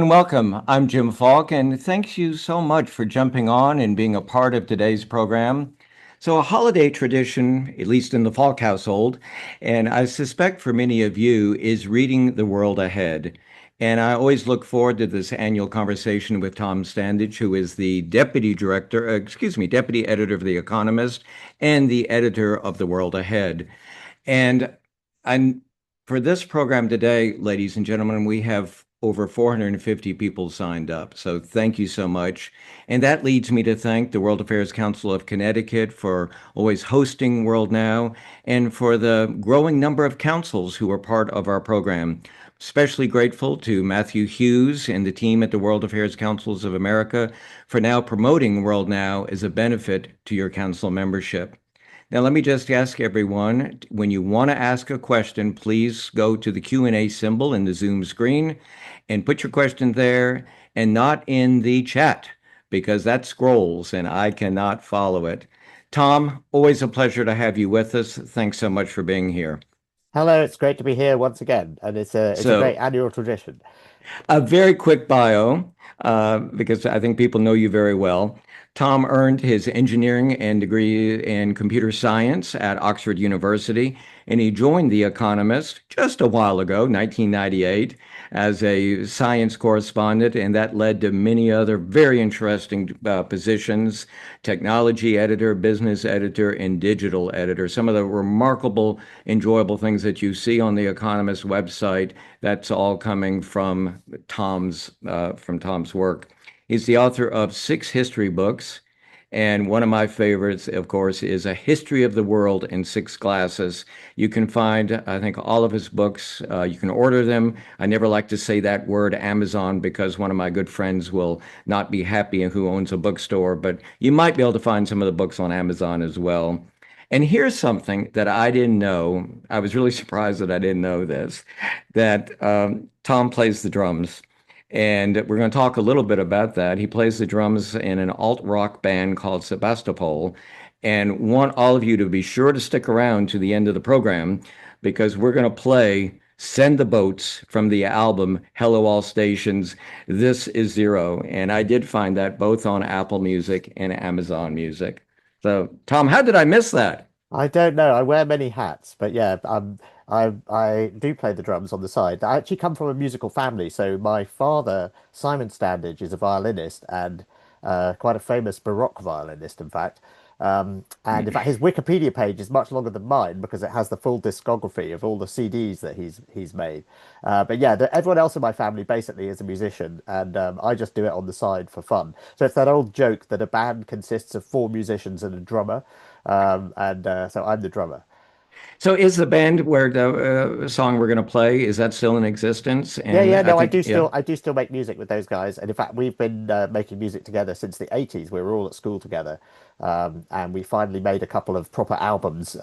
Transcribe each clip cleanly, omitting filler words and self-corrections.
and welcome. I'm Jim Falk, and thanks you so much for jumping on and being a part of today's program. So, a holiday tradition, at least in the Falk household, and I suspect for many of you, is reading the world ahead. And I always look forward to this annual conversation with Tom Standage, who is the deputy editor of The Economist and the editor of The World Ahead. And I'm for this program today, ladies and gentlemen, we have over 450 people signed up. So thank you so much. And that leads me to thank the World Affairs Council of Connecticut for always hosting WorldNow and for the growing number of councils who are part of our program. Especially grateful to Matthew Hughes and the team at the World Affairs Councils of America for now promoting WorldNow as a benefit to your council membership. Now, let me just ask everyone, when you want to ask a question, please go to the Q&A symbol in the Zoom screen and put your question there and not in the chat because that scrolls and I cannot follow it. Tom, always a pleasure to have you with us. Thanks so much for being here. Hello, it's great to be here once again, and it's a great So, annual tradition. a very quick bio, because I think people know you very well. Tom earned his engineering and degree in computer science at Oxford University, and he joined The Economist just a while ago, 1998, as a science correspondent, and that led to many other very interesting positions: technology editor, business editor, and digital editor. Some of the remarkable, enjoyable things that you see on The Economist website, that's all coming from Tom's work. He's the author of 6 history books, and one of my favorites, of course, is A History of the World in 6 Glasses. You can find, I think, all of his books. You can order them. I never like to say that word Amazon because one of my good friends will not be happy who owns a bookstore, but you might be able to find some of the books on Amazon as well. And here's something that I didn't know. I was really surprised that I didn't know this, that Tom plays the drums. And we're going to talk a little bit about that. He plays the drums in an alt rock band called Sebastopol, and want all of you to be sure to stick around to the end of the program because we're going to play Send the Boats from the album Hello All Stations. This is Zero. And I did find that both on Apple Music and Amazon Music. So, Tom, how did I miss that? I don't know. I wear many hats, but yeah, I do play the drums on the side. I actually come from a musical family, so my father, Simon Standage, is a violinist and quite a famous Baroque violinist, in fact. And in fact, his Wikipedia page is much longer than mine because it has the full discography of all the CDs that he's made. But yeah, everyone else in my family basically is a musician, and I just do it on the side for fun. So it's that old joke that a band consists of 4 musicians and a drummer, and so I'm the drummer. So, is the band where the song we're going to play, is that still in existence? Yeah, And yeah, I no, think, yeah. I do still make music with those guys, and in fact, we've been making music together since the '80s. We were all at school together, and we finally made a couple of proper albums.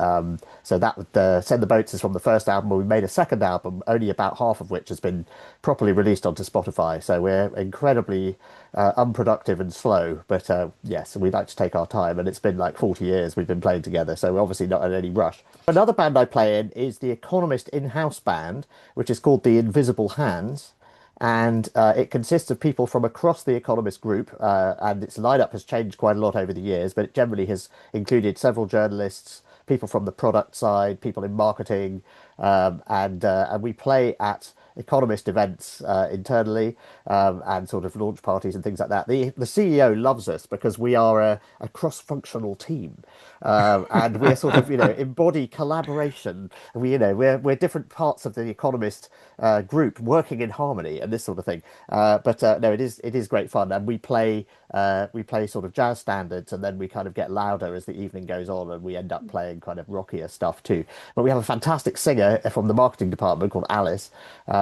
So that Send the Boats is from the first album, and we made a second album, only about half of which has been properly released onto Spotify. So we're incredibly unproductive and slow, but yes, we like to take our time, and it's been like 40 years we've been playing together, so we're obviously not in any rush. Another band I play in is the Economist in-house band, which is called the Invisible Hands. And it consists of people from across the Economist group, and its lineup has changed quite a lot over the years, but it generally has included several journalists, people from the product side, people in marketing, and we play at Economist events internally and sort of launch parties and things like that. The CEO loves us because we are a cross-functional team, and we're sort of embody collaboration. We're different parts of the Economist group working in harmony and this sort of thing. But no, it is great fun, and we play sort of jazz standards, and then we kind of get louder as the evening goes on, and we end up playing kind of rockier stuff too. But we have a fantastic singer from the marketing department called Alice.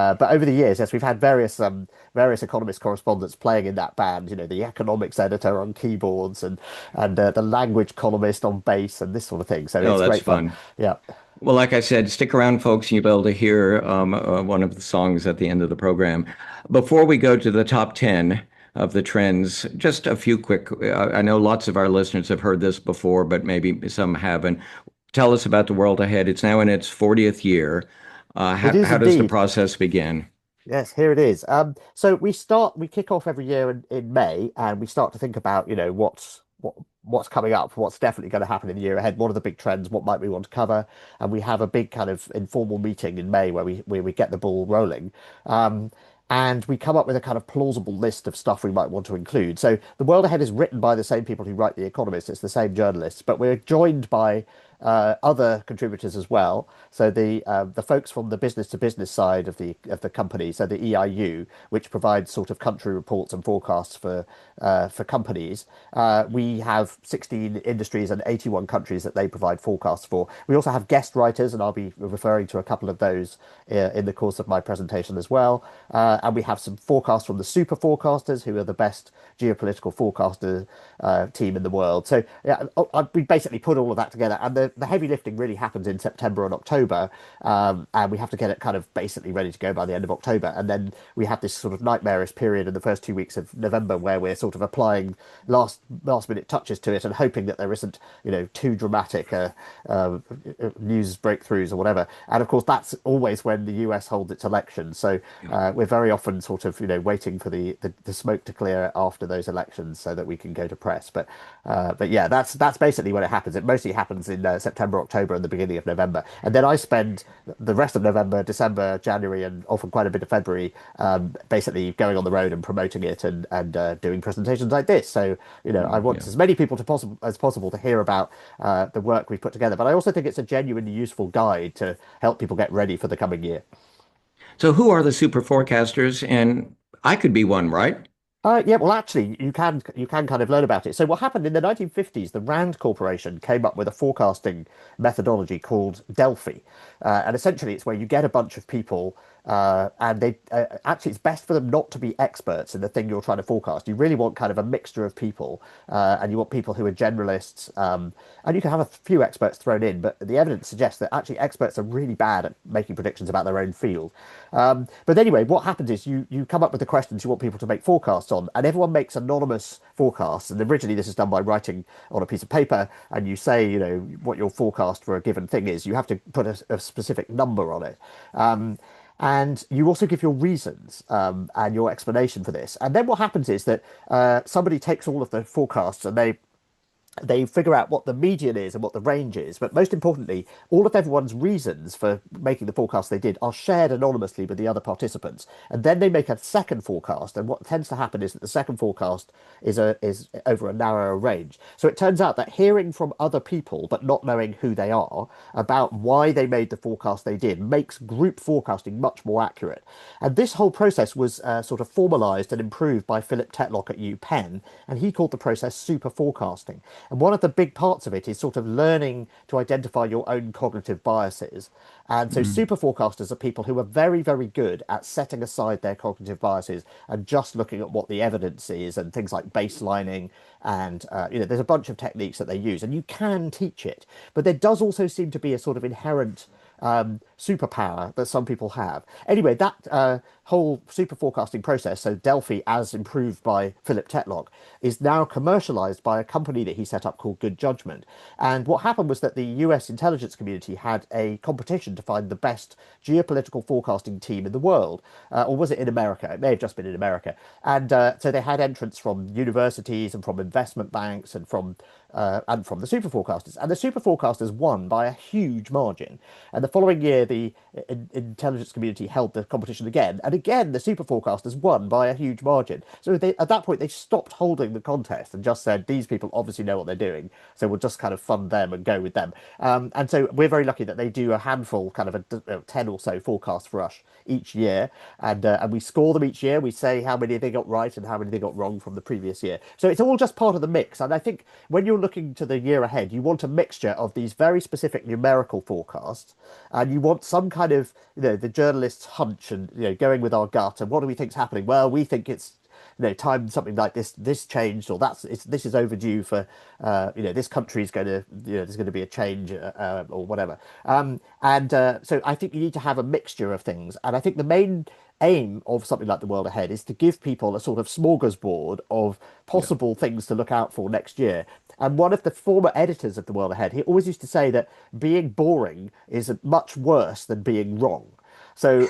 But over the years, yes, we've had various Economist correspondents playing in that band. The economics editor on keyboards and the language columnist on bass and this sort of thing. So Oh, it's that's great fun. fun. Yeah. Well, like I said, stick around, folks, and you'll be able to hear one of the songs at the end of the program. Before we go to the top 10 of the trends, just a few quick, I know lots of our listeners have heard this before, but maybe some haven't. Tell us about the world ahead. It's now in its 40th year. It is How does the indeed. process begin? Yes, here it is. So we kick off every year in May, and we start to think about, what's coming up, what's definitely going to happen in the year ahead. What are the big trends? What might we want to cover? And we have a big kind of informal meeting in May where we get the ball rolling. Um, and we come up with a kind of plausible list of stuff we might want to include. So the World Ahead is written by the same people who write The Economist. It's the same journalists, but we're joined by other contributors as well. So the folks from the business to business side of the company, so the EIU, which provides sort of country reports and forecasts for companies. We have 16 industries and 81 countries that they provide forecasts for. We also have guest writers, and I'll be referring to a couple of those in the course of my presentation as well. And we have some forecasts from the super forecasters, who are the best geopolitical forecaster team in the world. So yeah, we basically put all of that together, and the heavy lifting really happens in September and October, and we have to get it kind of basically ready to go by the end of October, and then we have this sort of nightmarish period in the first 2 weeks of November where we're sort of applying last minute touches to it and hoping that there isn't too dramatic news breakthroughs or whatever. And of course, that's always when the US holds its elections. So Yeah. we're very often sort of waiting for the smoke to clear after those elections so that we can go to press. But yeah, that's basically when it happens. It mostly happens in September, October, and the beginning of November. And then I spend the rest of November, December, January, and often quite a bit of February, basically going on the road and promoting it and doing presentations like this. So I want Yeah. as many people as possible to hear about the work we've put together. But I also think it's a genuinely useful guide to help people get ready for the coming year. So who are the super forecasters? And I could be one, right? Yeah, well, actually, you can kind of learn about it. So, what happened in the 1950s? The Rand Corporation came up with a forecasting methodology called Delphi, and essentially, it's where you get a bunch of people, and they actually it's best for them not to be experts in the thing you're trying to forecast. You really want kind of a mixture of people, and you want people who are generalists, and you can have a few experts thrown in. But the evidence suggests that actually experts are really bad at making predictions about their own field. But anyway, what happens is you come up with the questions you want people to make forecasts on, and everyone makes anonymous forecasts. And originally, this is done by writing on a piece of paper, and you say, what your forecast for a given thing is. You have to put a specific number on it. And you also give your reasons and your explanation for this. And then what happens is that somebody takes all of the forecasts and they figure out what the median is and what the range is. But most importantly, all of everyone's reasons for making the forecast they did are shared anonymously with the other participants. And then they make a second forecast. And what tends to happen is that the second forecast is over a narrower range. So it turns out that hearing from other people, but not knowing who they are, about why they made the forecast they did, makes group forecasting much more accurate. And this whole process was sort of formalized and improved by Philip Tetlock at UPenn, and he called the process super forecasting. And one of the big parts of it is sort of learning to identify your own cognitive biases. And so Mm. super forecasters are people who are very, very good at setting aside their cognitive biases and just looking at what the evidence is and things like baselining. And, there's a bunch of techniques that they use, and you can teach it. But there does also seem to be a sort of inherent superpower that some people have. Anyway, that whole super forecasting process, so Delphi, as improved by Philip Tetlock, is now commercialized by a company that he set up called Good Judgment. And what happened was that the US intelligence community had a competition to find the best geopolitical forecasting team in the world. Or was it in America? It may have just been in America. And so they had entrants from universities and from investment banks and from the super forecasters. And the super forecasters won by a huge margin. And the following year, the intelligence community held the competition again. And again, the super forecasters won by a huge margin. So at that point, they stopped holding the contest and just said, these people obviously know what they're doing. So we'll just kind of fund them and go with them. And so we're very lucky that they do a handful, kind of 10 or so forecasts for us each year. And we score them each year. We say how many they got right and how many they got wrong from the previous year. So it's all just part of the mix. And I think when you're looking to the year ahead, you want a mixture of these very specific numerical forecasts, and you want some kind of, the journalist's hunch and, going with our gut. And what do we think's happening? Well, we think it's, time something like this changed, or this is overdue for, this country's going to, there's going to be a change or whatever. And so I think you need to have a mixture of things. And I think the main aim of something like the World Ahead is to give people a sort of smorgasbord of Yeah. possible things to look out for next year. And one of the former editors of the World Ahead, he always used to say that being boring is much worse than being wrong. So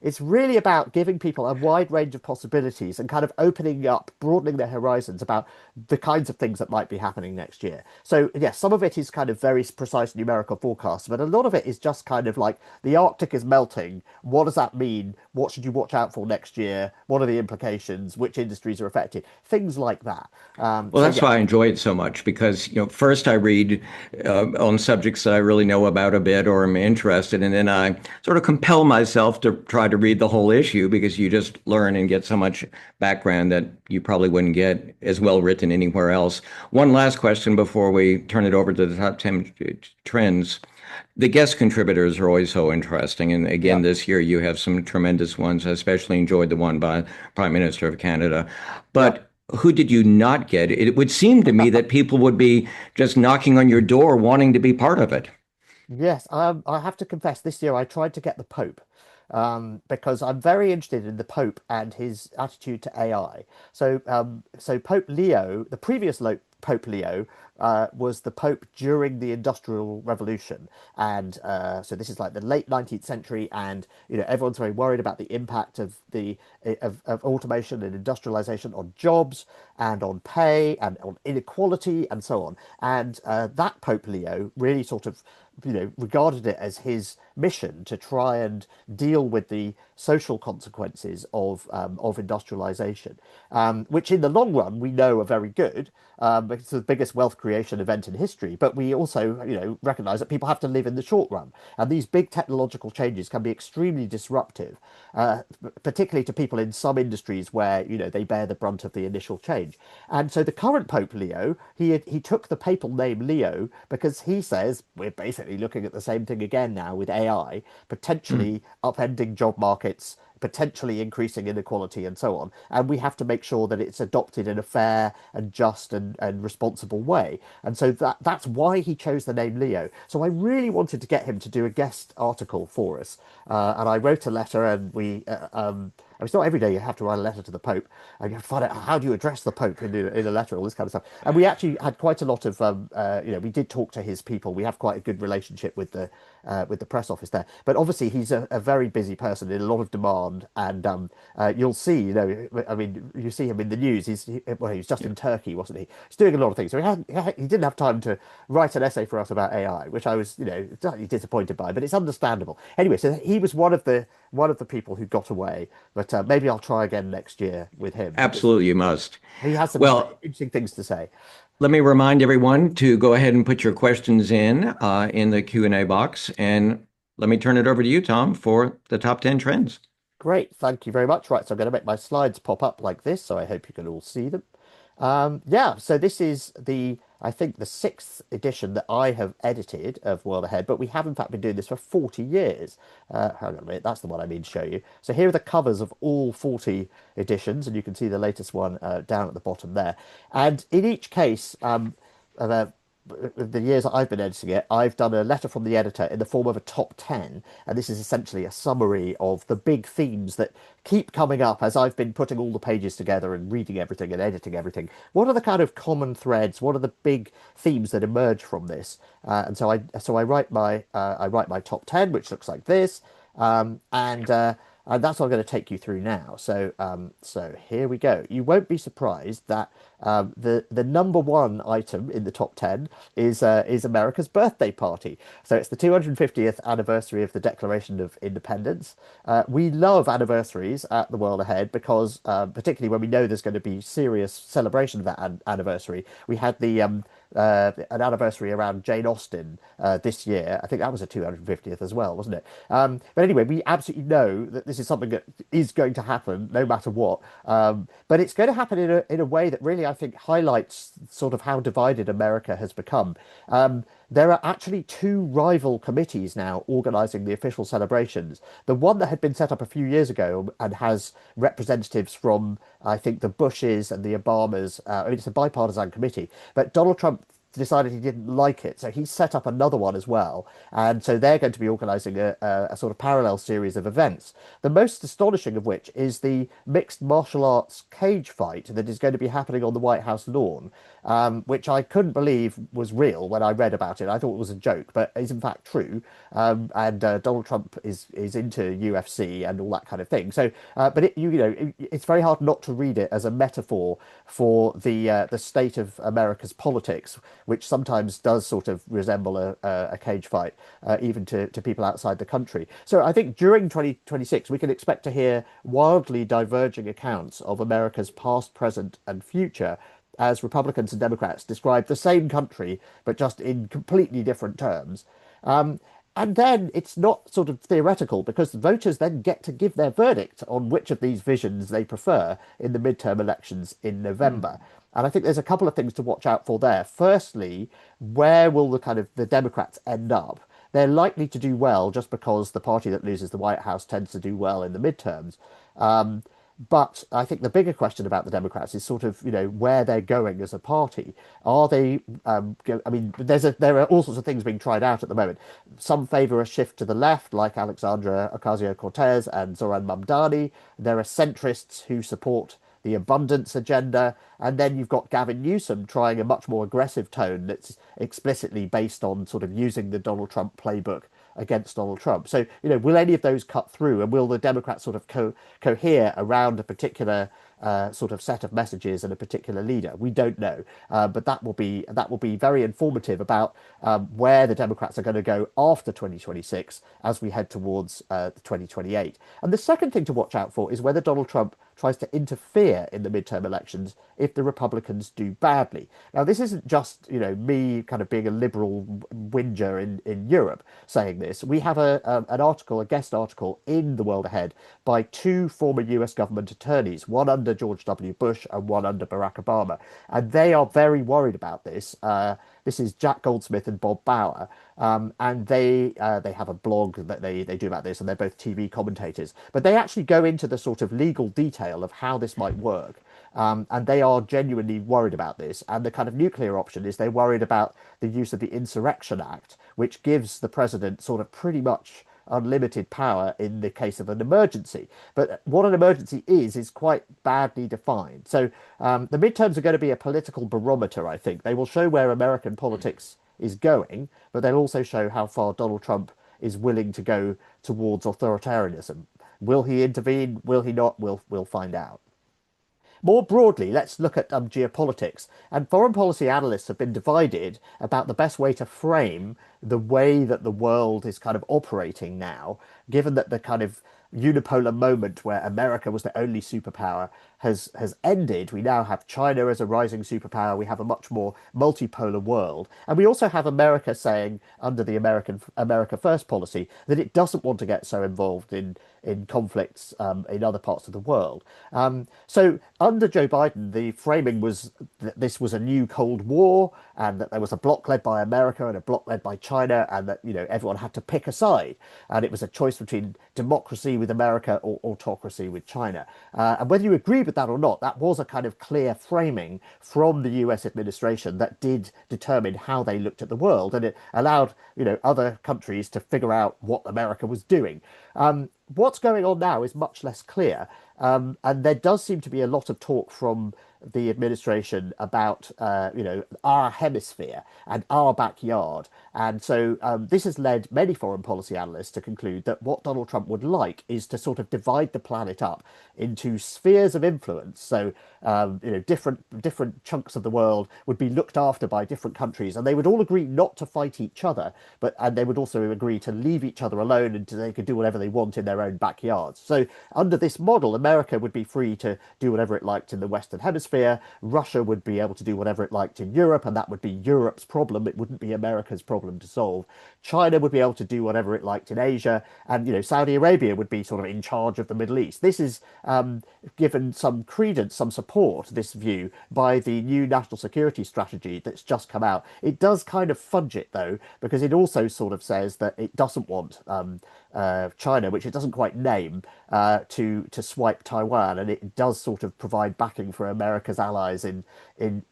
it's really about giving people a wide range of possibilities and kind of opening up, broadening their horizons about the kinds of things that might be happening next year. So yes, some of it is kind of very precise numerical forecasts, but a lot of it is just kind of like the Arctic is melting. What does that mean? What should you watch out for next year? What are the implications? Which industries are affected? Things like that. Well, So that's yeah, why I enjoy it so much because, first I read on subjects that I really know about a bit or am interested, and then I sort of compel myself to try to read the whole issue because you just learn and get so much background that you probably wouldn't get as well written anywhere else. One last question before we turn it over to the top 10 trends. The guest contributors are always so interesting. And yeah. again, this year you have some tremendous ones. I especially enjoyed the one by Prime Minister of Canada. Yeah. But who did you not get? It would seem to me that people would be just knocking on your door wanting to be part of it. Yes, I have to confess, this year I tried to get the Pope because I'm very interested in the Pope and his attitude to AI. So Pope Leo, the previous Pope Leo, was the Pope during the Industrial Revolution, and so this is like the late 19th century, and everyone's very worried about the impact of of automation and industrialization on jobs and on pay and on inequality and so on. And that Pope Leo really sort of regarded it as his mission to try and deal with the social consequences of industrialization, which in the long run we know are very good. It's the biggest wealth creation event in history, but we also, recognize that people have to live in the short run, and these big technological changes can be extremely disruptive, particularly to people in some industries where they bear the brunt of the initial change. And so the current Pope Leo, he took the papal name Leo because he says we're basically looking at the same thing again now with AI, Hmm. potentially upending job markets, potentially increasing inequality and so on. And we have to make sure that it's adopted in a fair and just and responsible way. And so that's why he chose the name Leo. So I really wanted to get him to do a guest article for us. And I wrote a letter, and it's not every day you have to write a letter to the Pope, and you have to find out how do you address the Pope in a letter, all this kind of stuff. And we actually had quite a lot of, we did talk to his people. We have quite a good relationship with the press office there. But obviously, he's a very busy person in a lot of demand, and you'll see, I mean, you see him in the news. Well, he was just Yeah, in Turkey, wasn't he? He's doing a lot of things. So he didn't have time to write an essay for us about AI, which I was, slightly disappointed by, but it's understandable. Anyway, so he was one of the people who got away, but maybe I'll try again next year with him because absolutely, you must. he has some Well, interesting things to say. let me remind everyone to go ahead and put your questions in the Q&A box, and let me turn it over to you, Tom, for the top 10 trends. Great, thank you very much. Right, so I'm going to make my slides pop up like this, so I hope you can all see them. Yeah, so this is I think, the sixth edition that I have edited of World Ahead, but we have in fact been doing this for 40 years. Hang on a minute, that's the one I mean to show you. So here are the covers of all 40 editions, and you can see the latest one down at the bottom there. And in each case, uh, the years that I've been editing it, I've done a letter from the editor in the form of a top 10. And this is essentially a summary of the big themes that keep coming up as I've been putting all the pages together and reading everything and editing everything. What are the kind of common threads? What are the big themes that emerge from this? And so I write my top 10, which looks like this. And that's what I'm going to take you through now. So here we go. You won't be surprised that the number one item in the top 10 is America's birthday party. So it's the 250th anniversary of the Declaration of Independence. We love anniversaries at the World Ahead because, particularly when we know there's going to be serious celebration of that anniversary, we had an anniversary around Jane Austen this year. I think that was a 250th as well, wasn't it? But anyway, we absolutely know that this is something that is going to happen no matter what. But it's going to happen in a way that really, I think, highlights sort of how divided America has become. There are actually two rival committees now organising the official celebrations. The one that had been set up a few years ago and has representatives from, I think, the Bushes and the Obamas. I mean, it's a bipartisan committee, but Donald Trump decided he didn't like it. So he set up another one as well. And so they're going to be organizing a sort of parallel series of events. The most astonishing of which is the mixed martial arts cage fight that is going to be happening on the White House lawn, which I couldn't believe was real when I read about it. I thought it was a joke, but is in fact true. And Donald Trump is into UFC and all that kind of thing. So, but it's very hard not to read it as a metaphor for the state of America's politics, which sometimes does sort of resemble a cage fight, even to people outside the country. So I think during 2026, we can expect to hear wildly diverging accounts of America's past, present, and future as Republicans and Democrats describe the same country, but just in completely different terms. Um, and then it's not sort of theoretical because the voters then get to give their verdict on which of these visions they prefer in the midterm elections in November. And I think there's a couple of things to watch out for there. Firstly, where will the Democrats end up? They're likely to do well just because the party that loses the White House tends to do well in the midterms. Um, but I think the bigger question about the Democrats is sort of, where they're going as a party. Are they, I mean, there are all sorts of things being tried out at the moment. Some favor a shift to the left, like Alexandra Ocasio-Cortez and Zoran Mamdani. There are centrists who support the abundance agenda. And then you've got Gavin Newsom trying a much more aggressive tone that's explicitly based on sort of using the Donald Trump playbook against Donald Trump. So, will any of those cut through, and will the Democrats sort of cohere around a particular sort of set of messages and a particular leader? We don't know, but that will be very informative about where the Democrats are going to go after 2026 as we head towards 2028. And the second thing to watch out for is whether Donald Trump tries to interfere in the midterm elections if the Republicans do badly. Now, this isn't just, me kind of being a liberal whinger in Europe saying this. We have a guest article in The World Ahead by two former US government attorneys, one under George W. Bush and one under Barack Obama. And they are very worried about this. This is Jack Goldsmith and Bob Bauer, and they have a blog that they do about this, and they're both TV commentators. But they actually go into the sort of legal detail of how this might work, and they are genuinely worried about this. And the kind of nuclear option is they're worried about the use of the Insurrection Act, which gives the president sort of pretty much unlimited power in the case of an emergency. But what an emergency is quite badly defined. So the midterms are going to be a political barometer, I think. They will show where American politics is going, but they'll also show how far Donald Trump is willing to go towards authoritarianism. Will he intervene? Will he not? We'll find out. More broadly, let's look at geopolitics. And foreign policy analysts have been divided about the best way to frame the way that the world is kind of operating now, given that the kind of unipolar moment where America was the only superpower has ended. We now have China as a rising superpower. We have a much more multipolar world. And we also have America saying, under the America First policy, that it doesn't want to get so involved in conflicts in other parts of the world. So under Joe Biden, the framing was that this was a new Cold War and that there was a bloc led by America and a bloc led by China, and that everyone had to pick a side, and it was a choice between democracy with America or autocracy with China. And whether you agree with that or not, that was a kind of clear framing from the US administration that did determine how they looked at the world, and it allowed other countries to figure out what America was doing. What's going on now is much less clear, and there does seem to be a lot of talk from the administration about our hemisphere and our backyard. And so this has led many foreign policy analysts to conclude that what Donald Trump would like is to sort of divide the planet up into spheres of influence. So different chunks of the world would be looked after by different countries, and they would all agree not to fight each other, and they would also agree to leave each other alone and they could do whatever they want in their own backyards. So under this model, America would be free to do whatever it liked in the Western Hemisphere. Russia would be able to do whatever it liked in Europe, and that would be Europe's problem. It wouldn't be America's problem to solve. China would be able to do whatever it liked in Asia, and Saudi Arabia would be sort of in charge of the Middle East. This is given some credence, some support, this view, by the new national security strategy that's just come out. It does kind of fudge it, though, because it also sort of says that it doesn't want China, which it doesn't quite name, to swipe Taiwan, and it does sort of provide backing for America's allies in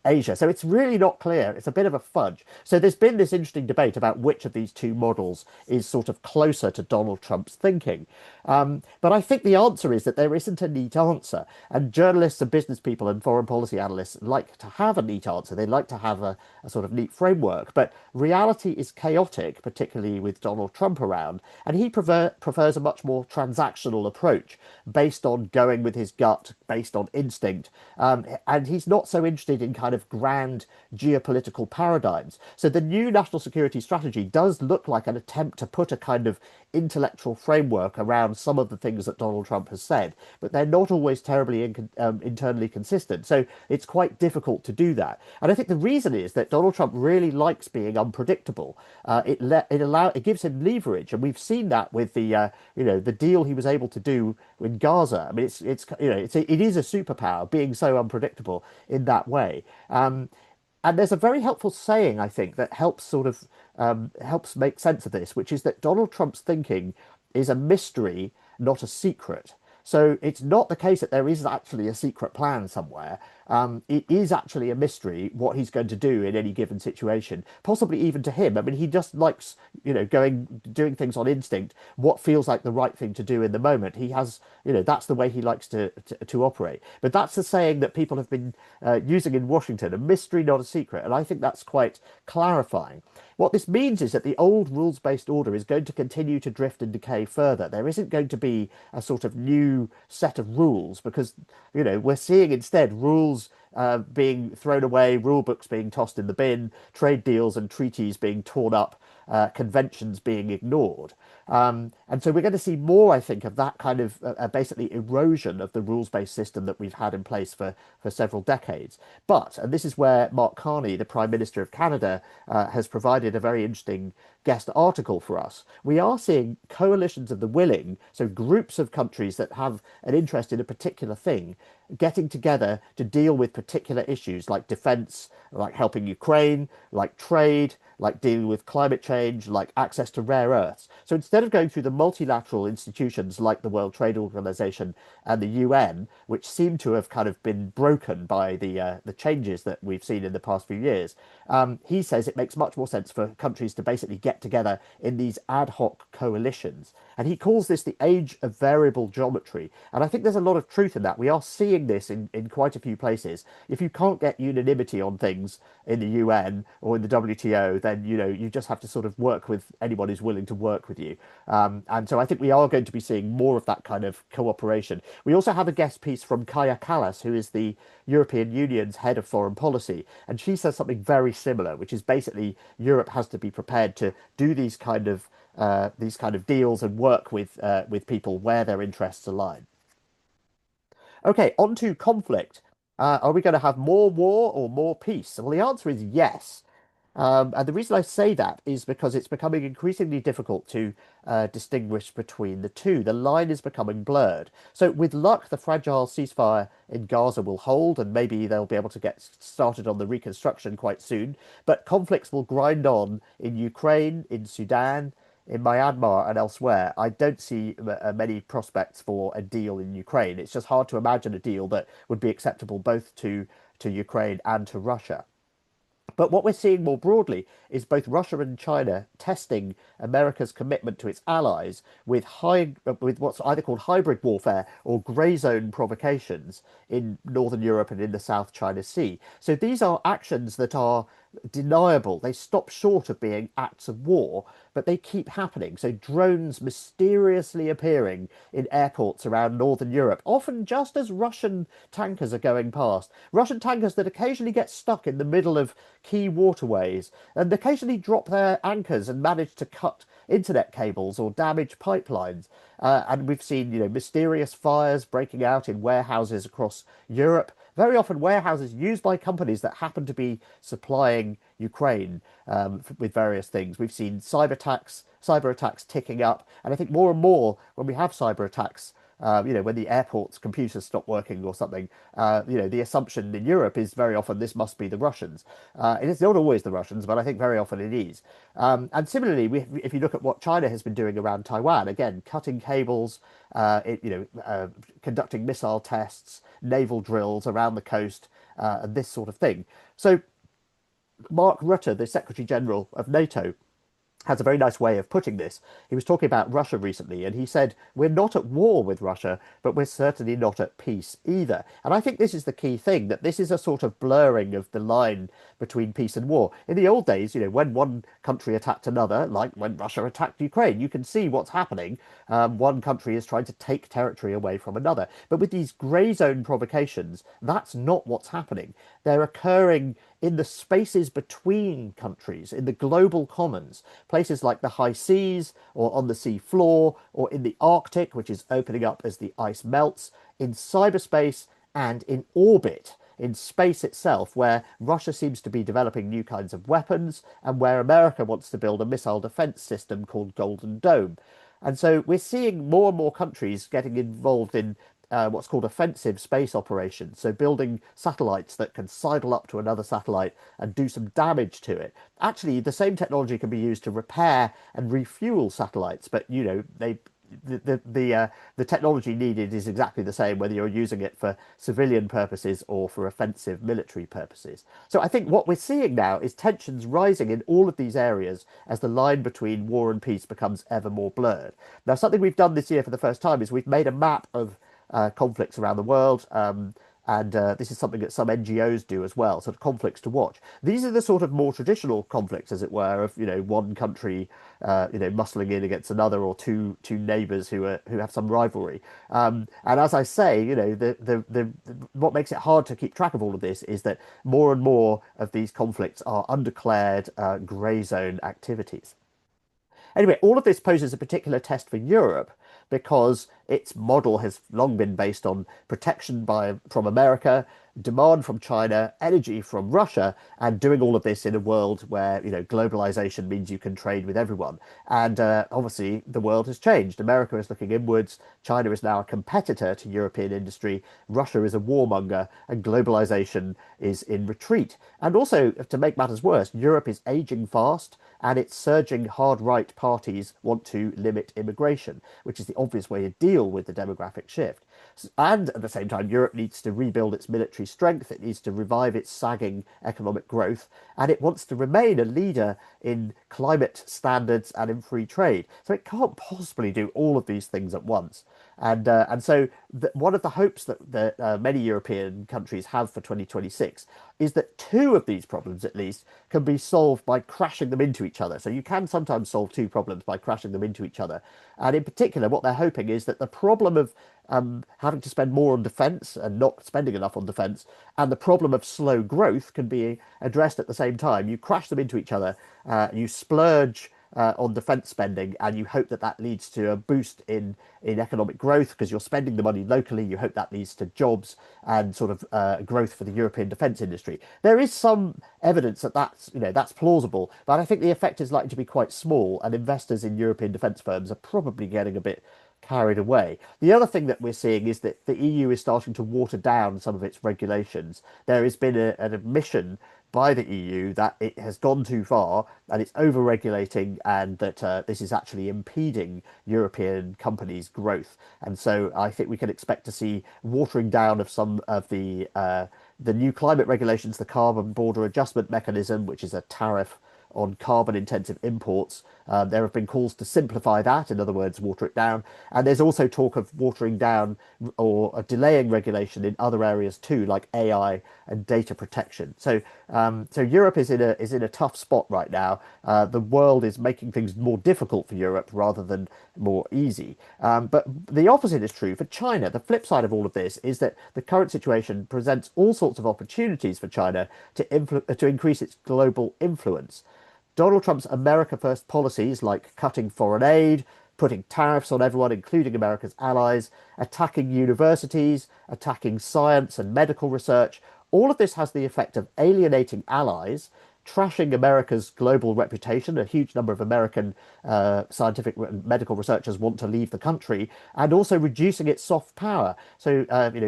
Asia. So it's really not clear. It's a bit of a fudge. So there's been this interesting debate about which of these two models is sort of closer to Donald Trump's thinking. But I think the answer is that there isn't a neat answer, and journalists and business people and foreign policy analysts like to have a neat answer. They like to have a sort of neat framework, but reality is chaotic, particularly with Donald Trump around, and he prefers a much more transactional approach based on going with his gut, based on instinct. And he's not so interested in kind of grand geopolitical paradigms. So the new national security strategy does look like an attempt to put a kind of intellectual framework around some of the things that Donald Trump has said, but they're not always terribly internally consistent. So it's quite difficult to do that. And I think the reason is that Donald Trump really likes being unpredictable. It gives him leverage, and we've seen that with the deal he was able to do in Gaza. I mean, it is a superpower being so unpredictable in that way. And there's a very helpful saying, I think, that helps sort of helps make sense of this, which is that Donald Trump's thinking is a mystery, not a secret. So it's not the case that there is actually a secret plan somewhere. It is actually a mystery what he's going to do in any given situation, possibly even to him. I mean, he just likes, doing things on instinct, what feels like the right thing to do in the moment. He has, that's the way he likes to operate. But that's the saying that people have been using in Washington, a mystery, not a secret. And I think that's quite clarifying. What this means is that the old rules-based order is going to continue to drift and decay further. There isn't going to be a sort of new set of rules because, we're seeing instead rules being thrown away, rule books being tossed in the bin, trade deals and treaties being torn up, conventions being ignored. And so we're going to see more, I think, of that kind of basically erosion of the rules-based system that we've had in place for several decades. But, and this is where Mark Carney, the Prime Minister of Canada, has provided a very interesting guest article for us. We are seeing coalitions of the willing, so groups of countries that have an interest in a particular thing, getting together to deal with particular issues like defense, like helping Ukraine, like trade, like dealing with climate change, like access to rare earths. So instead of going through the multilateral institutions like the World Trade Organization and the UN, which seem to have kind of been broken by the changes that we've seen in the past few years, he says it makes much more sense for countries to basically get together in these ad hoc coalitions. And he calls this the age of variable geometry. And I think there's a lot of truth in that. We are seeing this in quite a few places. If you can't get unanimity on things in the UN or in the WTO, then you just have to sort of work with anyone who's willing to work with you. And so I think we are going to be seeing more of that kind of cooperation. We also have a guest piece from Kaja Kallas, who is the European Union's head of foreign policy, and she says something very similar, which is basically Europe has to be prepared to do these kind of deals and work with people where their interests align. Okay, on to conflict. Are we going to have more war or more peace? Well, the answer is yes. And the reason I say that is because it's becoming increasingly difficult to distinguish between the two. The line is becoming blurred. So with luck, the fragile ceasefire in Gaza will hold, and maybe they'll be able to get started on the reconstruction quite soon. But conflicts will grind on in Ukraine, in Sudan, in Myanmar and elsewhere. I don't see many prospects for a deal in Ukraine. It's just hard to imagine a deal that would be acceptable both to Ukraine and to Russia. But what we're seeing more broadly is both Russia and China testing America's commitment to its allies with what's either called hybrid warfare or grey zone provocations in Northern Europe and in the South China Sea. So these are actions that are deniable. They stop short of being acts of war, but they keep happening. So drones mysteriously appearing in airports around Northern Europe, often just as Russian tankers are going past. Russian tankers that occasionally get stuck in the middle of key waterways and occasionally drop their anchors and manage to cut internet cables or damage pipelines. And we've seen, mysterious fires breaking out in warehouses across Europe, very often warehouses used by companies that happen to be supplying Ukraine with various things. We've seen cyber attacks ticking up, and I think more and more when we have cyber attacks when the airport's computers stop working or something, the assumption in Europe is very often this must be the Russians. It is not always the Russians, but I think very often it is. And similarly, if you look at what China has been doing around Taiwan, again, cutting cables, conducting missile tests, naval drills around the coast, and this sort of thing. So Mark Rutte, the Secretary General of NATO, has a very nice way of putting this. He was talking about Russia recently, and he said, we're not at war with Russia, but we're certainly not at peace either. And I think this is the key thing, that this is a sort of blurring of the line between peace and war. In the old days, when one country attacked another, like when Russia attacked Ukraine, you can see what's happening. One country is trying to take territory away from another. But with these grey zone provocations, that's not what's happening. They're occurring in the spaces between countries, in the global commons, places like the high seas or on the sea floor or in the Arctic, which is opening up as the ice melts, in cyberspace and in orbit, in space itself, where Russia seems to be developing new kinds of weapons and where America wants to build a missile defense system called Golden Dome. And so we're seeing more and more countries getting involved in what's called offensive space operations. So building satellites that can sidle up to another satellite and do some damage to it. Actually, the same technology can be used to repair and refuel satellites, but the technology needed is exactly the same whether you're using it for civilian purposes or for offensive military purposes. So I think what we're seeing now is tensions rising in all of these areas as the line between war and peace becomes ever more blurred. Now, something we've done this year for the first time is we've made a map of conflicts around the world. And this is something that some NGOs do as well, sort of conflicts to watch. These are the sort of more traditional conflicts, as it were, of one country, muscling in against another, or two neighbours who have some rivalry. And as I say, what makes it hard to keep track of all of this is that more and more of these conflicts are undeclared grey zone activities. Anyway, all of this poses a particular test for Europe because its model has long been based on protection from America, demand from China, energy from Russia, and doing all of this in a world where, globalization means you can trade with everyone. And obviously, the world has changed. America is looking inwards. China is now a competitor to European industry. Russia is a warmonger, and globalization is in retreat. And also, to make matters worse, Europe is aging fast, and its surging hard-right parties want to limit immigration, which is the obvious way to deal with the demographic shift. And at the same time, Europe needs to rebuild its military strength, it needs to revive its sagging economic growth, and it wants to remain a leader in climate standards and in free trade. So it can't possibly do all of these things at once. And so one of the hopes that many European countries have for 2026 is that two of these problems, at least, can be solved by crashing them into each other. So you can sometimes solve two problems by crashing them into each other. And in particular, what they're hoping is that the problem of having to spend more on defence and not spending enough on defence, and the problem of slow growth can be addressed at the same time. You crash them into each other, you splurge on defence spending, and you hope that that leads to a boost in economic growth because you're spending the money locally. You hope that leads to jobs and sort of growth for the European defence industry. There is some evidence that that's plausible, but I think the effect is likely to be quite small, and investors in European defence firms are probably getting a bit carried away. The other thing that we're seeing is that the EU is starting to water down some of its regulations. There has been an admission by the EU that it has gone too far and it's over-regulating, and that this is actually impeding European companies' growth. And so I think we can expect to see watering down of some of the new climate regulations, the carbon border adjustment mechanism, which is a tariff on carbon intensive imports. There have been calls to simplify that, in other words, water it down. And there's also talk of watering down or delaying regulation in other areas too, like AI and data protection. So Europe is in a tough spot right now. The world is making things more difficult for Europe rather than more easy. But the opposite is true for China. The flip side of all of this is that the current situation presents all sorts of opportunities for China to increase its global influence. Donald Trump's America First policies, like cutting foreign aid, putting tariffs on everyone, including America's allies, attacking universities, attacking science and medical research, all of this has the effect of alienating allies, trashing America's global reputation. A huge number of American scientific and medical researchers want to leave the country, and also reducing its soft power. So,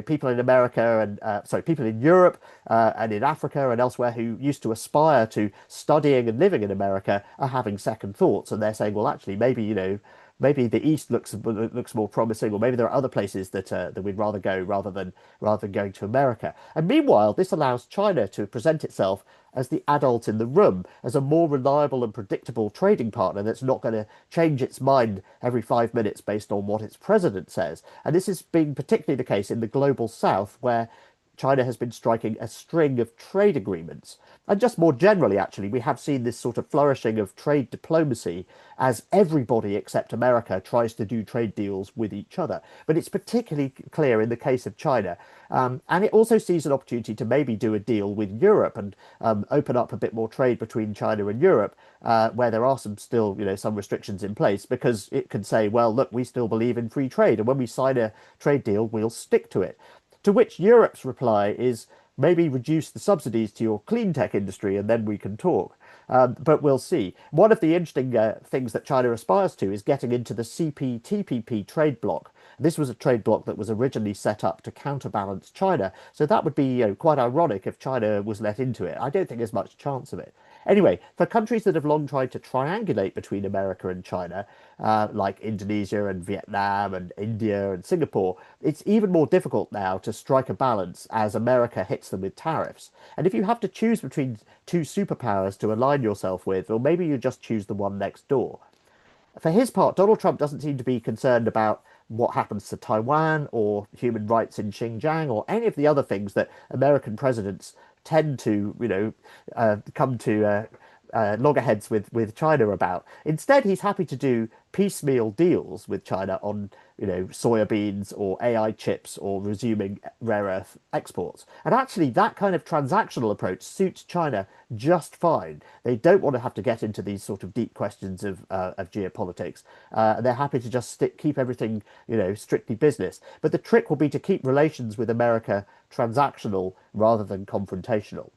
people in America and people in Europe and in Africa and elsewhere who used to aspire to studying and living in America are having second thoughts, and they're saying, well, actually, maybe the East looks more promising, or maybe there are other places that we'd rather go rather than going to America. And meanwhile, this allows China to present itself as the adult in the room, as a more reliable and predictable trading partner that's not going to change its mind every 5 minutes based on what its president says. And this is being particularly the case in the global south, where China has been striking a string of trade agreements. And just more generally, actually, we have seen this sort of flourishing of trade diplomacy as everybody except America tries to do trade deals with each other. But it's particularly clear in the case of China. And it also sees an opportunity to maybe do a deal with Europe and open up a bit more trade between China and Europe, where there are some restrictions in place, because it can say, well, look, we still believe in free trade. And when we sign a trade deal, we'll stick to it. To which Europe's reply is, maybe reduce the subsidies to your clean tech industry and then we can talk. But we'll see. One of the interesting things that China aspires to is getting into the CPTPP trade bloc. This was a trade bloc that was originally set up to counterbalance China. So that would be quite ironic if China was let into it. I don't think there's much chance of it. Anyway, for countries that have long tried to triangulate between America and China, like Indonesia and Vietnam and India and Singapore, it's even more difficult now to strike a balance as America hits them with tariffs. And if you have to choose between two superpowers to align yourself with, or maybe you just choose the one next door. For his part, Donald Trump doesn't seem to be concerned about what happens to Taiwan or human rights in Xinjiang or any of the other things that American presidents tend to, come to loggerheads with China about. Instead, he's happy to do piecemeal deals with China on, soybeans or AI chips or resuming rare earth exports. And actually, that kind of transactional approach suits China just fine. They don't want to have to get into these sort of deep questions of geopolitics. They're happy to just keep everything, strictly business. But the trick will be to keep relations with America transactional rather than confrontational.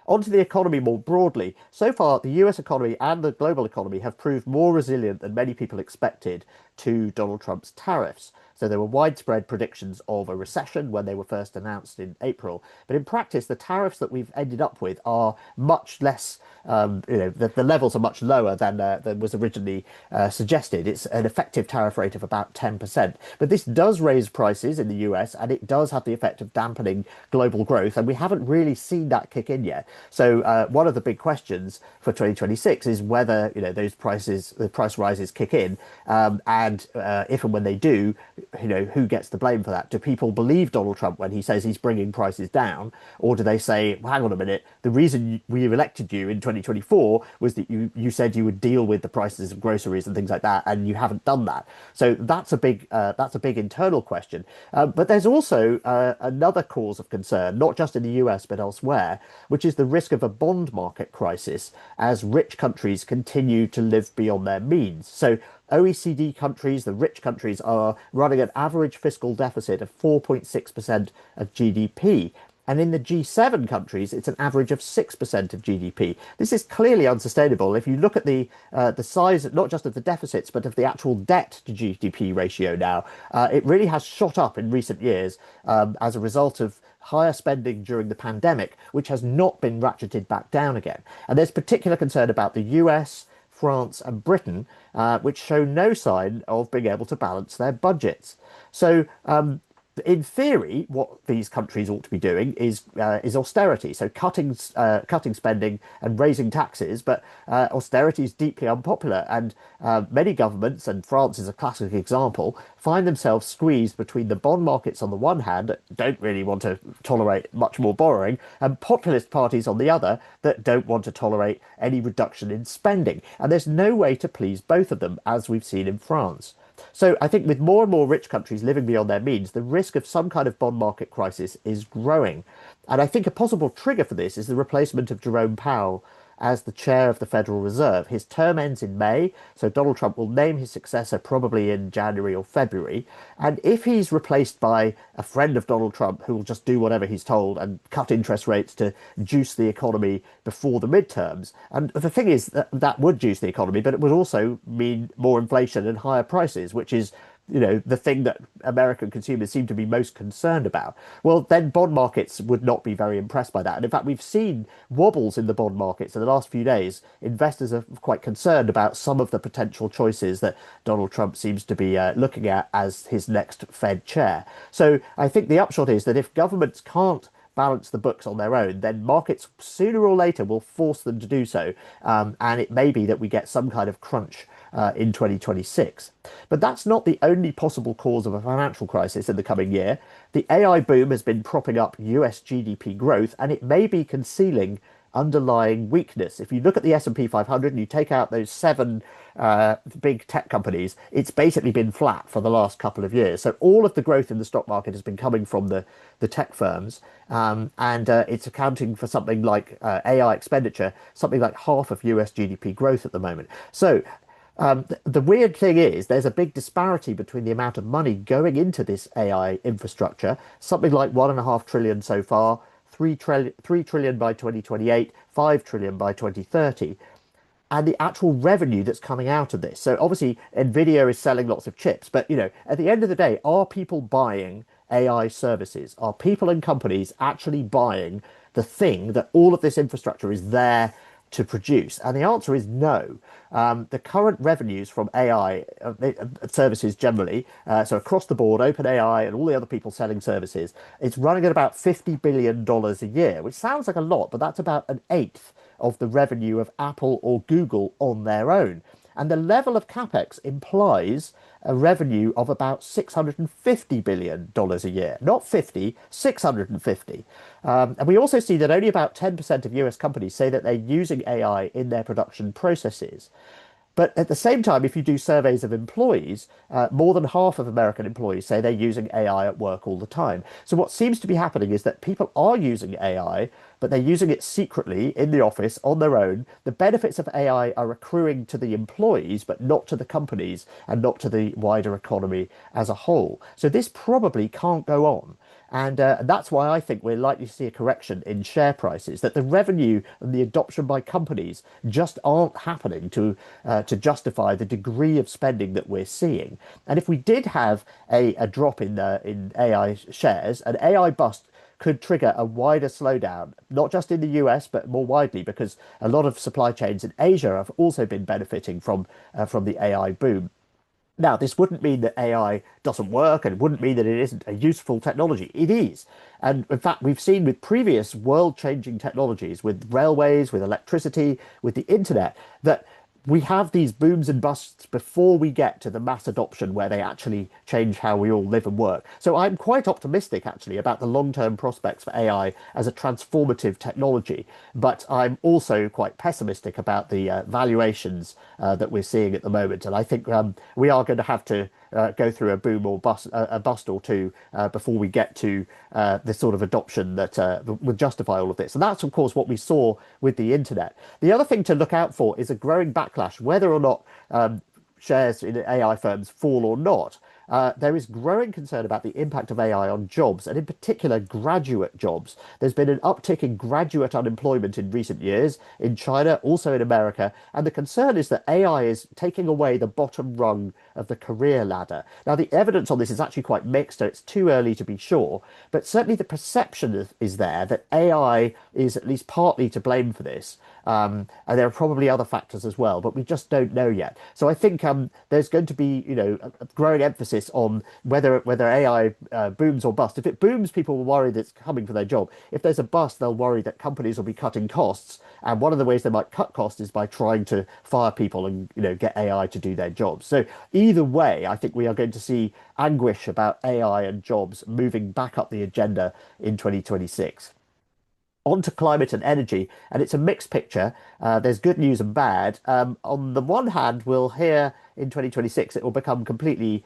Onto the economy more broadly. So far, the US economy and the global economy have proved more resilient than many people expected to Donald Trump's tariffs. So there were widespread predictions of a recession when they were first announced in April. But in practice, the tariffs that we've ended up with are much less, the levels are much lower than was originally suggested. It's an effective tariff rate of about 10%. But this does raise prices in the US, and it does have the effect of dampening global growth. And we haven't really seen that kick in yet. So one of the big questions for 2026 is whether, the price rises kick in, and if and when they do, who gets the blame for that? Do people believe Donald Trump when he says he's bringing prices down? Or do they say, well, hang on a minute, the reason we elected you in 2024 was that you said you would deal with the prices of groceries and things like that, and you haven't done that. So that's a big internal question. But there's also another cause of concern, not just in the US, but elsewhere, which is the risk of a bond market crisis as rich countries continue to live beyond their means. So OECD countries, the rich countries, are running an average fiscal deficit of 4.6% of GDP. And in the G7 countries, it's an average of 6% of GDP. This is clearly unsustainable. If you look at the size, not just of the deficits, but of the actual debt to GDP ratio now, it really has shot up in recent years as a result of higher spending during the pandemic, which has not been ratcheted back down again. And there's particular concern about the US, France and Britain, which show no sign of being able to balance their budgets. So in theory, what these countries ought to be doing is austerity, so cutting spending and raising taxes. But austerity is deeply unpopular, and many governments, and France is a classic example, find themselves squeezed between the bond markets on the one hand that don't really want to tolerate much more borrowing, and populist parties on the other that don't want to tolerate any reduction in spending. And there's no way to please both of them, as we've seen in France. So I think with more and more rich countries living beyond their means, the risk of some kind of bond market crisis is growing. And I think a possible trigger for this is the replacement of Jerome Powell as the chair of the Federal Reserve. His term ends in May, so Donald Trump will name his successor probably in January or February. And if he's replaced by a friend of Donald Trump who will just do whatever he's told and cut interest rates to juice the economy before the midterms, and the thing is that that would juice the economy, but it would also mean more inflation and higher prices, which is the thing that American consumers seem to be most concerned about. Well, then bond markets would not be very impressed by that. And in fact, we've seen wobbles in the bond markets in the last few days. Investors are quite concerned about some of the potential choices that Donald Trump seems to be looking at as his next Fed chair. So I think the upshot is that if governments can't balance the books on their own, then markets sooner or later will force them to do so. And it may be that we get some kind of crunch in 2026. But that's not the only possible cause of a financial crisis in the coming year. The AI boom has been propping up US GDP growth, and it may be concealing underlying weakness. If you look at the S&P 500 and you take out those seven big tech companies, it's basically been flat for the last couple of years. So all of the growth in the stock market has been coming from the tech firms, and it's accounting for something like AI expenditure, something like half of US GDP growth at the moment. So the weird thing is there's a big disparity between the amount of money going into this AI infrastructure, something like 1.5 trillion so far, 3 trillion by 2028, 5 trillion by 2030, and the actual revenue that's coming out of this. So obviously Nvidia is selling lots of chips, but at the end of the day, are people buying AI services? Are people and companies actually buying the thing that all of this infrastructure is there to produce? And the answer is no. The current revenues from AI services generally, so across the board, OpenAI and all the other people selling services, it's running at about $50 billion a year, which sounds like a lot, but that's about an eighth of the revenue of Apple or Google on their own. And the level of capex implies a revenue of about $650 billion a year, not 50, 650. And we also see that only about 10% of US companies say that they're using AI in their production processes. But at the same time, if you do surveys of employees, more than half of American employees say they're using AI at work all the time. So what seems to be happening is that people are using AI, but they're using it secretly in the office on their own. The benefits of AI are accruing to the employees, but not to the companies and not to the wider economy as a whole. So this probably can't go on. And that's why I think we're likely to see a correction in share prices, that the revenue and the adoption by companies just aren't happening to justify the degree of spending that we're seeing. And if we did have a drop in AI shares, an AI bust could trigger a wider slowdown, not just in the US, but more widely, because a lot of supply chains in Asia have also been benefiting from the AI boom. Now, this wouldn't mean that AI doesn't work, and it wouldn't mean that it isn't a useful technology. It is. And in fact, we've seen with previous world-changing technologies, with railways, with electricity, with the internet, that we have these booms and busts before we get to the mass adoption where they actually change how we all live and work. So I'm quite optimistic actually about the long-term prospects for AI as a transformative technology, but I'm also quite pessimistic about the valuations that we're seeing at the moment. And I think we are going to have to go through a boom or bust, a bust or two before we get to the sort of adoption that would justify all of this. And that's, of course, what we saw with the internet. The other thing to look out for is a growing backlash, whether or not shares in AI firms fall or not. There is growing concern about the impact of AI on jobs, and in particular graduate jobs. There's been an uptick in graduate unemployment in recent years in China, also in America, and the concern is that AI is taking away the bottom rung of the career ladder. Now, the evidence on this is actually quite mixed, so it's too early to be sure, but certainly the perception is there that AI is at least partly to blame for this. And there are probably other factors as well, but we just don't know yet. So I think there's going to be, a growing emphasis on whether AI booms or bust. If it booms, people will worry that it's coming for their job. If there's a bust, they'll worry that companies will be cutting costs. And one of the ways they might cut costs is by trying to fire people and, get AI to do their jobs. So either way, I think we are going to see anguish about AI and jobs moving back up the agenda in 2026. On to climate and energy, and it's a mixed picture. There's good news and bad. On the one hand, we'll hear in 2026 it will become completely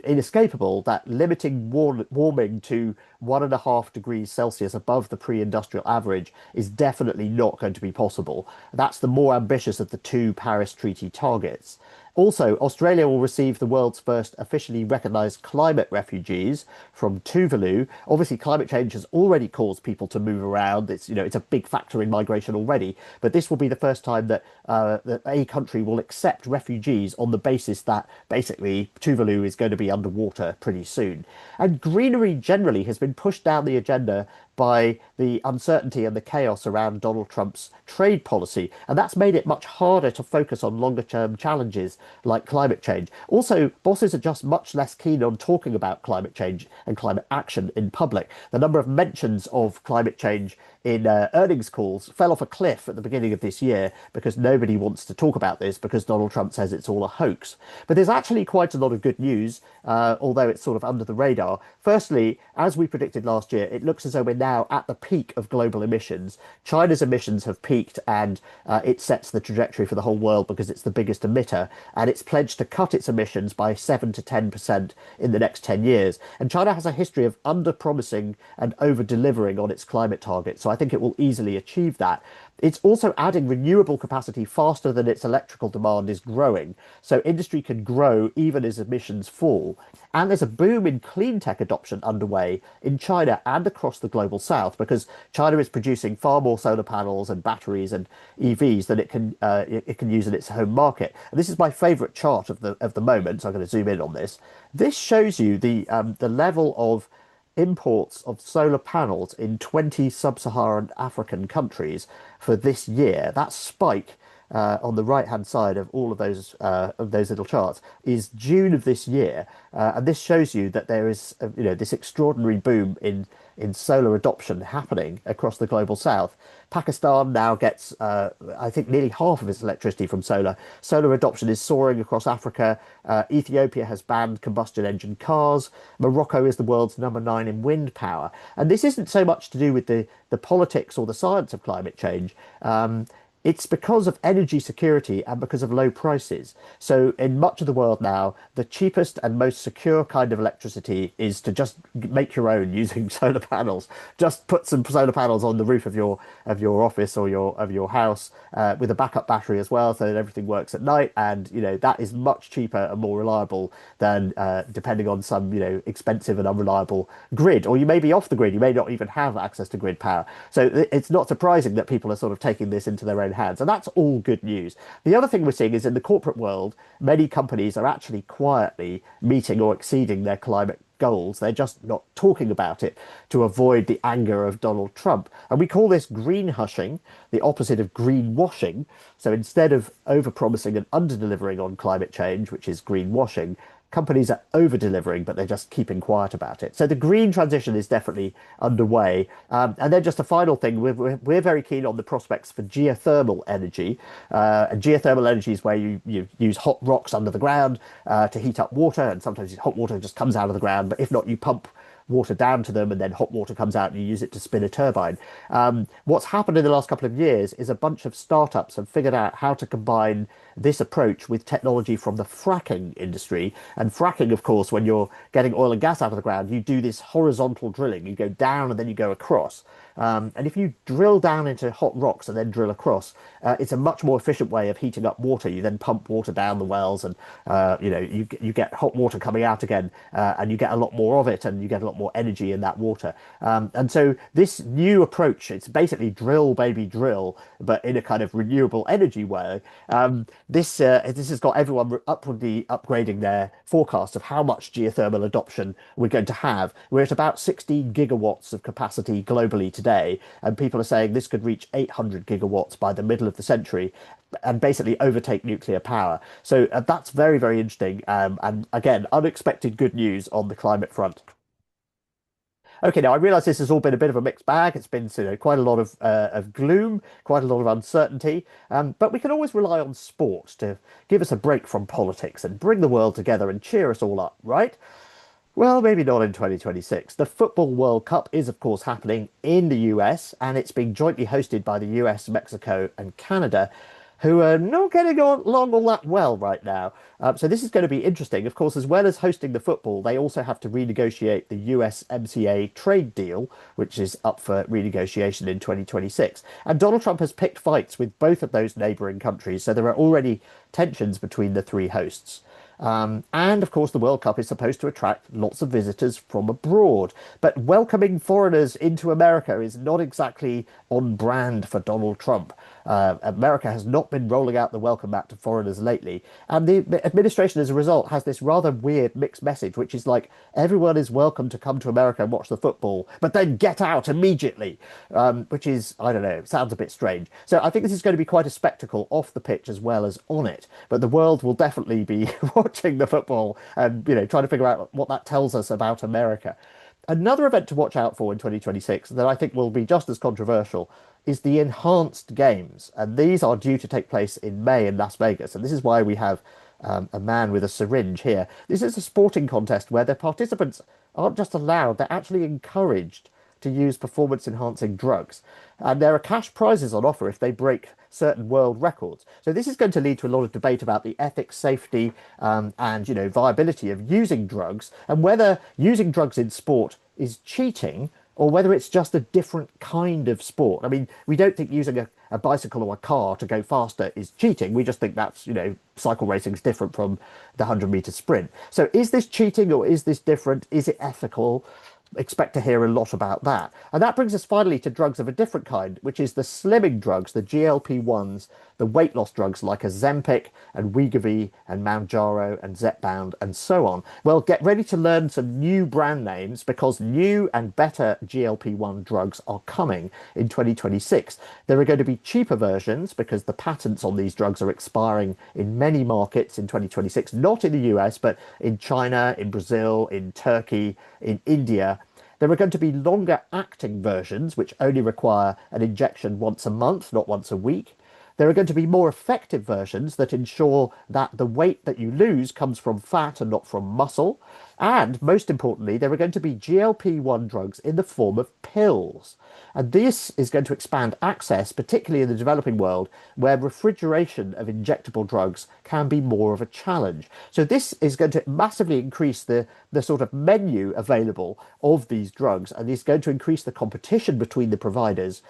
inescapable that limiting warming to 1.5 degrees Celsius above the pre-industrial average is definitely not going to be possible. That's the more ambitious of the two Paris Treaty targets. Also, Australia will receive the world's first officially recognised climate refugees from Tuvalu. Obviously, climate change has already caused people to move around. It's a big factor in migration already. But this will be the first time that a country will accept refugees on the basis that basically Tuvalu is going to be underwater pretty soon. And greenery generally has been pushed down the agenda by the uncertainty and the chaos around Donald Trump's trade policy. And that's made it much harder to focus on longer term challenges like climate change. Also, bosses are just much less keen on talking about climate change and climate action in public. The number of mentions of climate change in earnings calls fell off a cliff at the beginning of this year because nobody wants to talk about this because Donald Trump says it's all a hoax. But there's actually quite a lot of good news, although it's sort of under the radar. Firstly, as we predicted last year, it looks as though we're now at the peak of global emissions. China's emissions have peaked and it sets the trajectory for the whole world because it's the biggest emitter, and it's pledged to cut its emissions by 7 to 10% in the next 10 years. And China has a history of under-promising and over-delivering on its climate targets. So I think it will easily achieve that. It's also adding renewable capacity faster than its electrical demand is growing. So industry can grow even as emissions fall. And there's a boom in clean tech adoption underway in China and across the global south because China is producing far more solar panels and batteries and EVs than it can use in its home market. And this is my favorite chart of the moment. So I'm going to zoom in on this. This shows you the level of imports of solar panels in 20 sub-Saharan African countries for this year. That spike on the right-hand side of all of those little charts is June of this year, and this shows you that there is this extraordinary boom in solar adoption happening across the global south. Pakistan now gets, I think, nearly half of its electricity from solar. Solar adoption is soaring across Africa. Ethiopia has banned combustion engine cars. Morocco is the world's #9 in wind power. And this isn't so much to do with the politics or the science of climate change. It's because of energy security and because of low prices. So in much of the world now, the cheapest and most secure kind of electricity is to just make your own using solar panels. Just put some solar panels on the roof of your office or your house with a backup battery as well, so that everything works at night. And that is much cheaper and more reliable than depending on some expensive and unreliable grid. Or you may be off the grid. You may not even have access to grid power. So it's not surprising that people are sort of taking this into their own hands. And that's all good news. The other thing we're seeing is in the corporate world, many companies are actually quietly meeting or exceeding their climate goals. They're just not talking about it to avoid the anger of Donald Trump. And we call this green hushing, the opposite of green washing. So instead of over-promising and under-delivering on climate change, which is green washing, companies are over-delivering, but they're just keeping quiet about it. So the green transition is definitely underway. And then just a final thing, we're very keen on the prospects for geothermal energy. And geothermal energy is where you use hot rocks under the ground to heat up water, and sometimes hot water just comes out of the ground, but if not, you pump water down to them and then hot water comes out and you use it to spin a turbine. What's happened in the last couple of years is a bunch of startups have figured out how to combine this approach with technology from the fracking industry. And fracking, of course, when you're getting oil and gas out of the ground, you do this horizontal drilling. You go down and then you go across. And if you drill down into hot rocks and then drill across, it's a much more efficient way of heating up water. You then pump water down the wells and, you get hot water coming out again, and you get a lot more of it and you get a lot more energy in that water. And so this new approach, it's basically drill, baby, drill, but in a kind of renewable energy way. This has got everyone upwardly upgrading their forecast of how much geothermal adoption we're going to have. We're at about 16 gigawatts of capacity globally today, and people are saying this could reach 800 gigawatts by the middle of the century and basically overtake nuclear power. So that's very, very interesting. And again, unexpected good news on the climate front. Okay, now I realise this has all been a bit of a mixed bag. It's been quite a lot of gloom, quite a lot of uncertainty, but we can always rely on sport to give us a break from politics and bring the world together and cheer us all up, right? Well, maybe not in 2026. The Football World Cup is, of course, happening in the US, and it's being jointly hosted by the US, Mexico, and Canada. who are not getting on, along all that well right now. So this is going to be interesting. Of course, as well as hosting the football, they also have to renegotiate the USMCA trade deal, which is up for renegotiation in 2026. And Donald Trump has picked fights with both of those neighboring countries, so there are already tensions between the three hosts. And of course, the World Cup is supposed to attract lots of visitors from abroad. But welcoming foreigners into America is not exactly on brand for Donald Trump. America has not been rolling out the welcome mat to foreigners lately. And the administration, as a result, has this rather weird mixed message, which is like everyone is welcome to come to America and watch the football, but then get out immediately, which is, I don't know, sounds a bit strange. So I think this is going to be quite a spectacle off the pitch as well as on it. But the world will definitely be watching the football and, trying to figure out what that tells us about America. Another event to watch out for in 2026 that I think will be just as controversial is the enhanced games. And these are due to take place in May in Las Vegas. And this is why we have a man with a syringe here. This is a sporting contest where the participants aren't just allowed, they're actually encouraged to use performance enhancing drugs. And there are cash prizes on offer if they break certain world records. So this is going to lead to a lot of debate about the ethics, safety, and viability of using drugs and whether using drugs in sport is cheating or whether it's just a different kind of sport. I mean, we don't think using a bicycle or a car to go faster is cheating. We just think that's, cycle racing is different from the 100-meter sprint. So is this cheating or is this different? Is it ethical? Expect to hear a lot about that. And that brings us finally to drugs of a different kind, which is the slimming drugs, the GLP-1s, the weight loss drugs like Ozempic and Wegovy and Mounjaro and Zepbound and so on. Well, get ready to learn some new brand names because new and better GLP-1 drugs are coming in 2026. There are going to be cheaper versions because the patents on these drugs are expiring in many markets in 2026, not in the US, but in China, in Brazil, in Turkey, in India. There are going to be longer acting versions, which only require an injection once a month, not once a week. There are going to be more effective versions that ensure that the weight that you lose comes from fat and not from muscle. And most importantly, there are going to be GLP-1 drugs in the form of pills. And this is going to expand access, particularly in the developing world, where refrigeration of injectable drugs can be more of a challenge. So this is going to massively increase the sort of menu available of these drugs, and is going to increase the competition between the providers,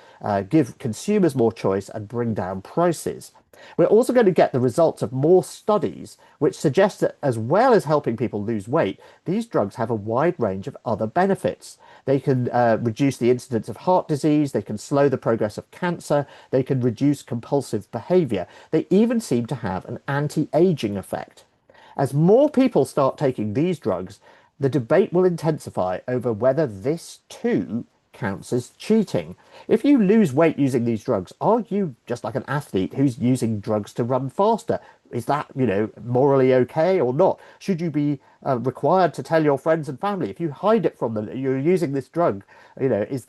give consumers more choice, and bring down prices. We're also going to get the results of more studies which suggest that as well as helping people lose weight, these drugs have a wide range of other benefits. They can reduce the incidence of heart disease, they can slow the progress of cancer, they can reduce compulsive behavior. They even seem to have an anti-aging effect. As more people start taking these drugs, the debate will intensify over whether this too counts as cheating. If you lose weight using these drugs, are you just like an athlete who's using drugs to run faster? Is that, morally okay or not? Should you be required to tell your friends and family if you hide it from them that you're using this drug? Is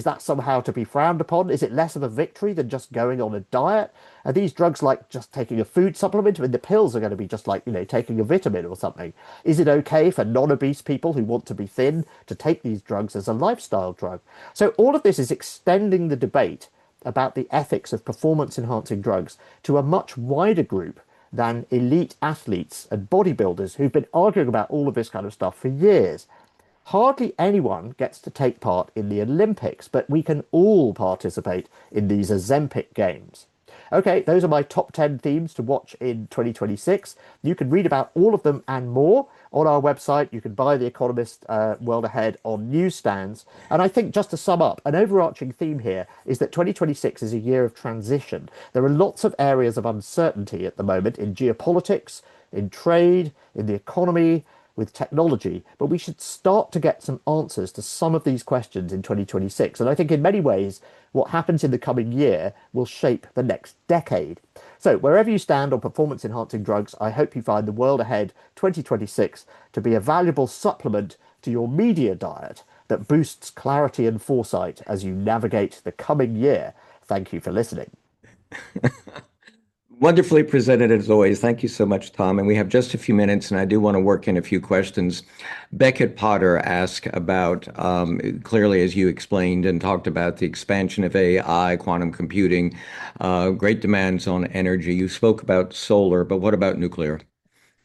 that somehow to be frowned upon? Is it less of a victory than just going on a diet? Are these drugs like just taking a food supplement? I mean, the pills are going to be just like, taking a vitamin or something. Is it okay for non-obese people who want to be thin to take these drugs as a lifestyle drug? So all of this is extending the debate about the ethics of performance-enhancing drugs to a much wider group than elite athletes and bodybuilders who've been arguing about all of this kind of stuff for years. Hardly anyone gets to take part in the Olympics, but we can all participate in these Ozempic games. Okay, those are my top 10 themes to watch in 2026. You can read about all of them and more on our website. You can buy The Economist World Ahead on newsstands. And I think just to sum up, an overarching theme here is that 2026 is a year of transition. There are lots of areas of uncertainty at the moment in geopolitics, in trade, in the economy, with technology, but we should start to get some answers to some of these questions in 2026. And I think in many ways, what happens in the coming year will shape the next decade. So wherever you stand on performance enhancing drugs, I hope you find the World Ahead 2026 to be a valuable supplement to your media diet that boosts clarity and foresight as you navigate the coming year. Thank you for listening. Wonderfully presented as always. Thank you so much, Tom. And we have just a few minutes, and I do want to work in a few questions. Beckett Potter asked about, clearly, as you explained and talked about, the expansion of AI, quantum computing, great demands on energy. You spoke about solar, but what about nuclear?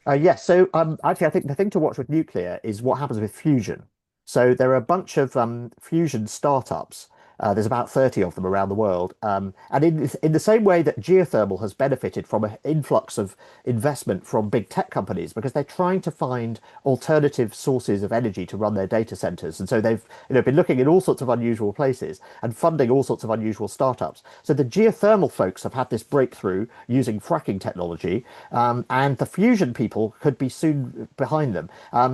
Yes, so actually, I think the thing to watch with nuclear is what happens with fusion. So there are a bunch of fusion startups. There's about 30 of them around the world. And in the same way that geothermal has benefited from an influx of investment from big tech companies because they're trying to find alternative sources of energy to run their data centers. And so they've been looking in all sorts of unusual places and funding all sorts of unusual startups. So the geothermal folks have had this breakthrough using fracking technology, and the fusion people could be soon behind them.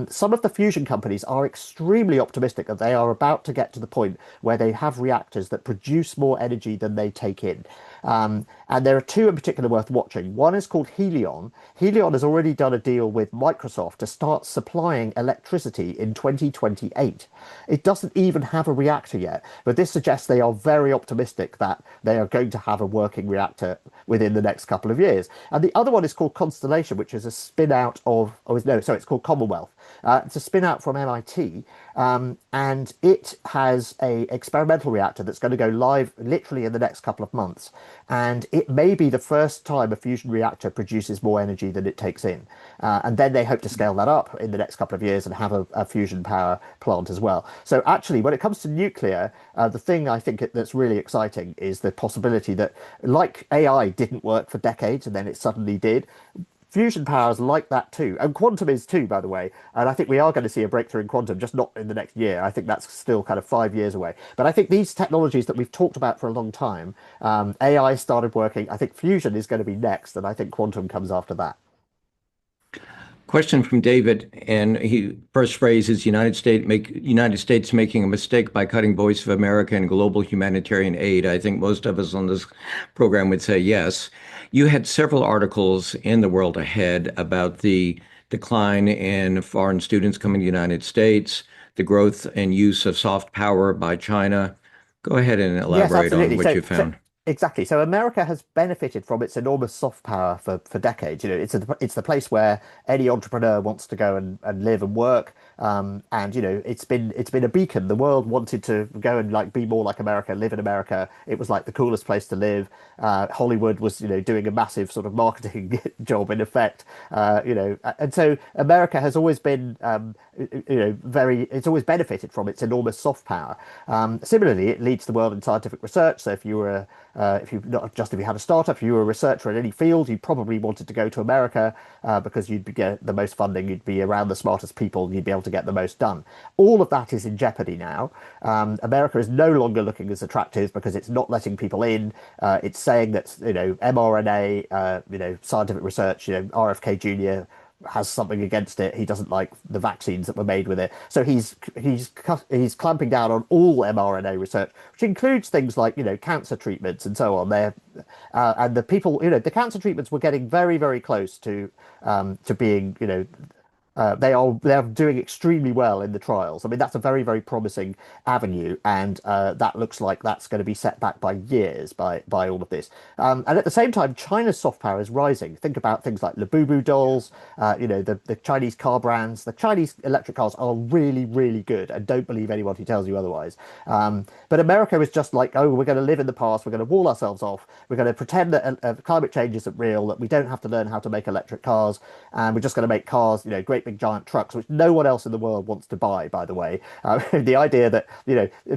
Some of the fusion companies are extremely optimistic that they are about to get to the point where they have reactors that produce more energy than they take in. And there are two in particular worth watching. One is called Helion. Helion has already done a deal with Microsoft to start supplying electricity in 2028. It doesn't even have a reactor yet, but this suggests they are very optimistic that they are going to have a working reactor within the next couple of years. And the other one is called Constellation, which is a spin out of, oh, no, sorry, it's called Commonwealth. It's a spin out from MIT, and it has a experimental reactor that's going to go live literally in the next couple of months. And it may be the first time a fusion reactor produces more energy than it takes in. And then they hope to scale that up in the next couple of years and have a fusion power plant as well. So actually, when it comes to nuclear, the thing I think that's really exciting is the possibility that, like AI didn't work for decades and then it suddenly did, fusion power is like that too. And quantum is too, by the way. And I think we are going to see a breakthrough in quantum, just not in the next year. I think that's still kind of 5 years away. But I think these technologies that we've talked about for a long time, AI started working. I think fusion is going to be next, and I think quantum comes after that. Question from David, and he first phrase is United States making a mistake by cutting Voice of America and global humanitarian aid. I think most of us on this program would say yes. You had several articles in the World Ahead about the decline in foreign students coming to the United States, the growth and use of soft power by China. Go ahead and Yes, elaborate on absolutely. what So, you so found. exactly. So America has benefited from its enormous soft power for decades. It's the place where any entrepreneur wants to go and live and work. And it's been a beacon. The world wanted to go and like be more like America, live in America. It was like the coolest place to live. Hollywood was doing a massive sort of marketing job in effect. And so America has always been very. It's always benefited from its enormous soft power. Similarly, it leads the world in scientific research. So if you were if you not just if you had a startup, if you were a researcher in any field, you probably wanted to go to America because get the most funding, you'd be around the smartest people, you'd be able to get the most done. All of that is in jeopardy now. America is no longer looking as attractive because it's not letting people in. It's saying that mRNA, scientific research, RFK Jr. has something against it. He doesn't like the vaccines that were made with it. So he's clamping down on all mRNA research, which includes things like cancer treatments and so on. And the people the cancer treatments were getting very very close to being they are doing extremely well in the trials. I mean, that's a very, very promising avenue, and that looks like that's going to be set back by years by all of this. And at the same time, China's soft power is rising. Think about things like Labubu dolls, the Chinese car brands. The Chinese electric cars are really, really good, and don't believe anyone who tells you otherwise. But America is just like, oh, we're going to live in the past. We're going to wall ourselves off. We're going to pretend that climate change isn't real, that we don't have to learn how to make electric cars, and we're just going to make cars, great big giant trucks, which no one else in the world wants to buy, by the way. The idea that,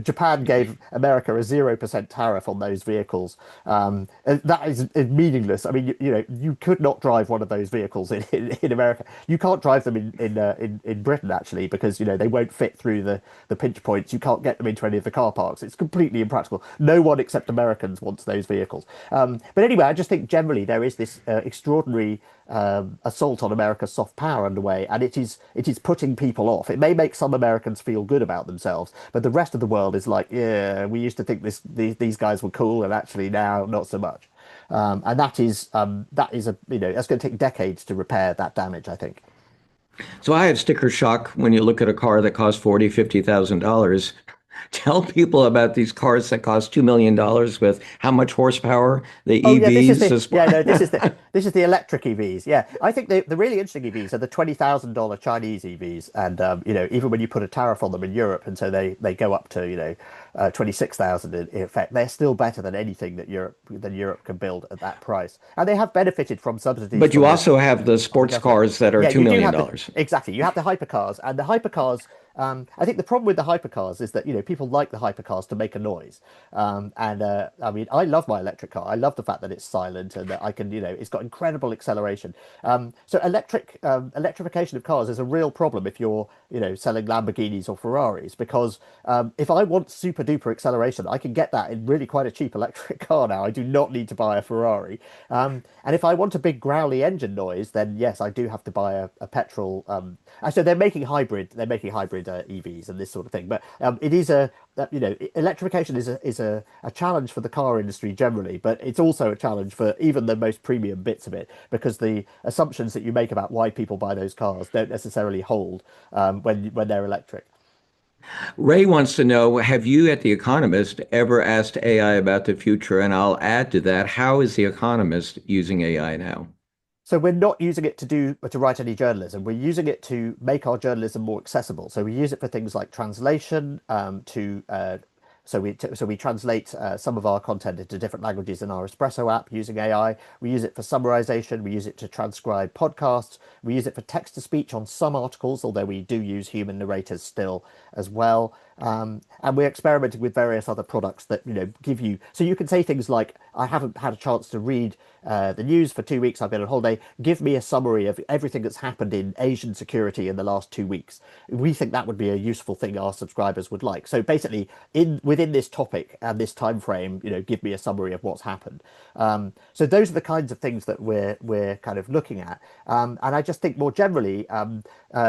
Japan gave America a 0% tariff on those vehicles, that is meaningless. I mean, you could not drive one of those vehicles in America. You can't drive them in Britain, actually, because, they won't fit through the pinch points. You can't get them into any of the car parks. It's completely impractical. No one except Americans wants those vehicles. But anyway, I just think generally there is this extraordinary assault on America's soft power underway, and it is putting people off. It may make some Americans feel good about themselves, but the rest of the world is like, yeah, we used to think these guys were cool, and actually now not so much. And that is that's going to take decades to repair that damage, I think. So I have sticker shock when you look at a car that costs 40, $50,000. Tell people about these cars that cost $2 million with how much horsepower the Oh yeah, this is EVs the is. yeah no this is the electric EVs. Yeah, I think the really interesting EVs are the $20,000 Chinese EVs, and even when you put a tariff on them in Europe, and so they go up to 26,000 in effect, they're still better than anything that Europe can build at that price, and they have benefited from subsidies But you from also have the the sports government. cars that are Yeah, $2 you do million. have the dollars. exactly. You have the hypercars, and the hypercars. I think the problem with the hypercars is that people like the hypercars to make a noise, and I mean I love my electric car. I love the fact that it's silent and that I can it's got incredible acceleration. So electrification of cars is a real problem if you're selling Lamborghinis or Ferraris because if I want super duper acceleration, I can get that in really quite a cheap electric car now. I do not need to buy a Ferrari. And if I want a big growly engine noise, then yes, I do have to buy a petrol. So they're making hybrid EVs and this sort of thing. But it is electrification is a challenge for the car industry generally, but it's also a challenge for even the most premium bits of it because the assumptions that you make about why people buy those cars don't necessarily hold when they're electric. Ray wants to know, have you at The Economist ever asked AI about the future? And I'll add to that, how is The Economist using AI now? So we're not using it to write any journalism. We're using it to make our journalism more accessible. So we use it for things like translation, to so we translate some of our content into different languages in our Espresso app using AI. We use it for summarization. We use it to transcribe podcasts. We use it for text to speech on some articles, although we do use human narrators still as well. And we're experimenting with various other products that give you so you can say things like, "I haven't had a chance to read the news for 2 weeks. I've been on holiday. Give me a summary of everything that's happened in Asian security in the last 2 weeks." We think that would be a useful thing our subscribers would like. So basically, in within this topic and this time frame, give me a summary of what's happened. So those are the kinds of things that we're kind of looking at. And I just think more generally,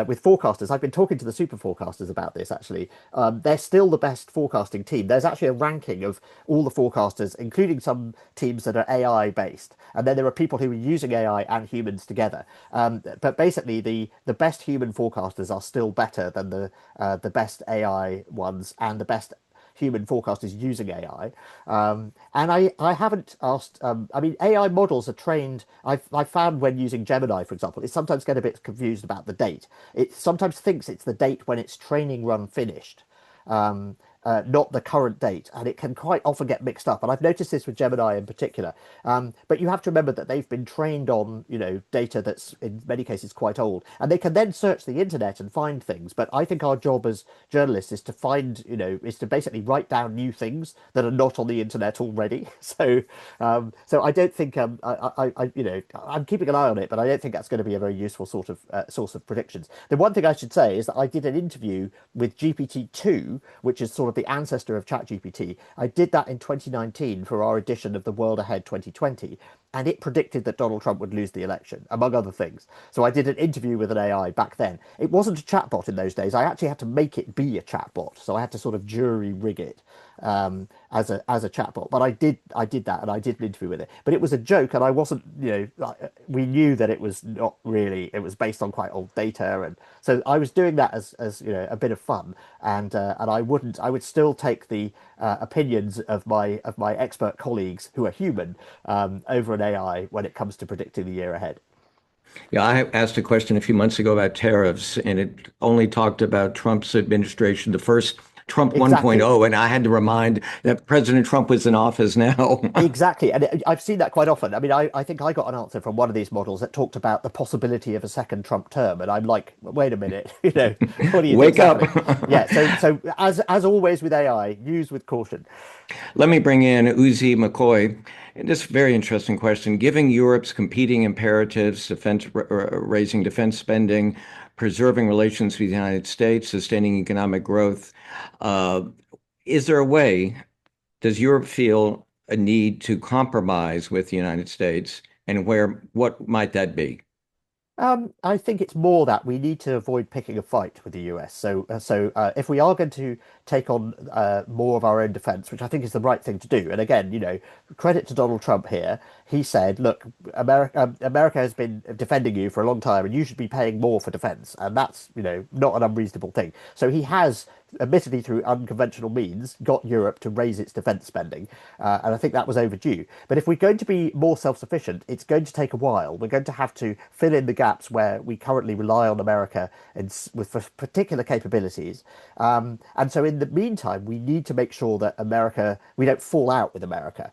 with forecasters, I've been talking to the super forecasters about this actually. They're still the best forecasting team. There's actually a ranking of all the forecasters, including some teams that are AI based. And then there are people who are using AI and humans together. But basically, the best human forecasters are still better than the best AI ones and the best human forecasters using AI. And I haven't asked. I mean, AI models are trained. I've found when using Gemini, for example, it sometimes get a bit confused about the date. It sometimes thinks it's the date when its training run finished. Not the current date, and it can quite often get mixed up. And I've noticed this with Gemini in particular. But you have to remember that they've been trained on, data that's in many cases quite old, and they can then search the internet and find things. But I think our job as journalists is to find, is to basically write down new things that are not on the internet already. So I don't think I'm keeping an eye on it, but I don't think that's going to be a very useful sort of source of predictions. The one thing I should say is that I did an interview with GPT-2, which is sort of the ancestor of ChatGPT. I did that in 2019 for our edition of the World Ahead 2020, and it predicted that Donald Trump would lose the election, among other things. So I did an interview with an AI back then. It wasn't a chatbot in those days. I actually had to make it be a chatbot, so I had to sort of jury rig it as a chatbot. But I did that, and I did an interview with it. But it was a joke, and I wasn't. We knew that it was not really. It was based on quite old data, and so I was doing that as a bit of fun. And I wouldn't. I would still take the opinions of my expert colleagues who are human over an AI when it comes to predicting the year ahead. Yeah, I asked a question a few months ago about tariffs, and it only talked about Trump's administration, the first Trump Exactly. 1.0, and I had to remind that President Trump was in office now. Exactly. And I've seen that quite often. I mean, I think I got an answer from one of these models that talked about the possibility of a second Trump term. And I'm like, wait a minute, what do you think's Wake up. happening? Yeah. So as always with AI, use with caution. Let me bring in Uzi McCoy. And this very interesting question. Given Europe's competing imperatives, raising defense spending, preserving relations with the United States, sustaining economic growth, uh, is there a way, does Europe feel a need to compromise with the United States? And what might that be? I think it's more that we need to avoid picking a fight with the US. So if we are going to take on more of our own defense, which I think is the right thing to do. And again, credit to Donald Trump here. He said, look, America has been defending you for a long time, and you should be paying more for defense. And that's, not an unreasonable thing. So he has, admittedly through unconventional means, got Europe to raise its defense spending. And I think that was overdue. But if we're going to be more self-sufficient, it's going to take a while. We're going to have to fill in the gaps where we currently rely on America with particular capabilities. And so in the meantime, we need to make sure that we don't fall out with America.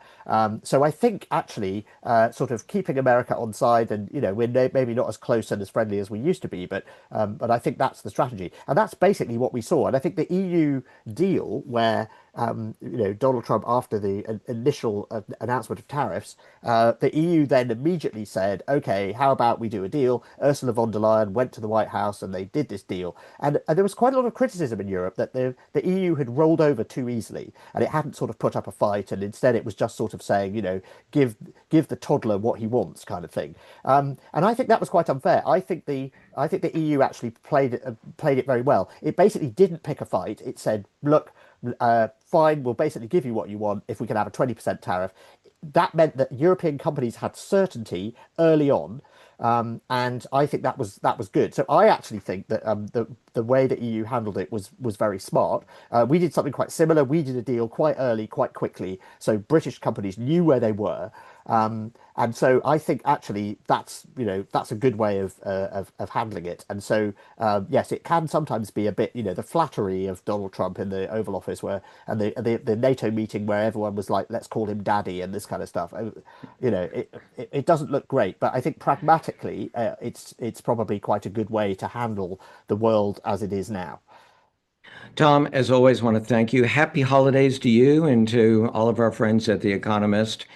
So I think actually sort of keeping America on side, and we're maybe not as close and as friendly as we used to be, but I think that's the strategy, and that's basically what we saw. And I think the EU deal, where Donald Trump, after the initial announcement of tariffs, the EU then immediately said, okay, how about we do a deal? Ursula von der Leyen went to the White House and they did this deal. And there was quite a lot of criticism in Europe that the EU had rolled over too easily, and it hadn't sort of put up a fight, and instead it was just sort of saying, give the toddler what he wants, kind of thing. And I think that was quite unfair. I think the EU actually played it very well. It basically didn't pick a fight. It said, look, fine, we'll basically give you what you want if we can have a 20% tariff. That meant that European companies had certainty early on, and I think that was good. So I actually think that the way the EU handled it was very smart. We did something quite similar. We did a deal quite early, quite quickly, so British companies knew where they were. And so I think actually that's a good way of handling it. And so yes, it can sometimes be a bit, the flattery of Donald Trump in the Oval Office, and the NATO meeting where everyone was like, let's call him daddy and this kind of stuff. It doesn't look great, but I think pragmatically it's probably quite a good way to handle the world as it is now. Tom, as always, want to thank you. Happy holidays to you and to all of our friends at The Economist.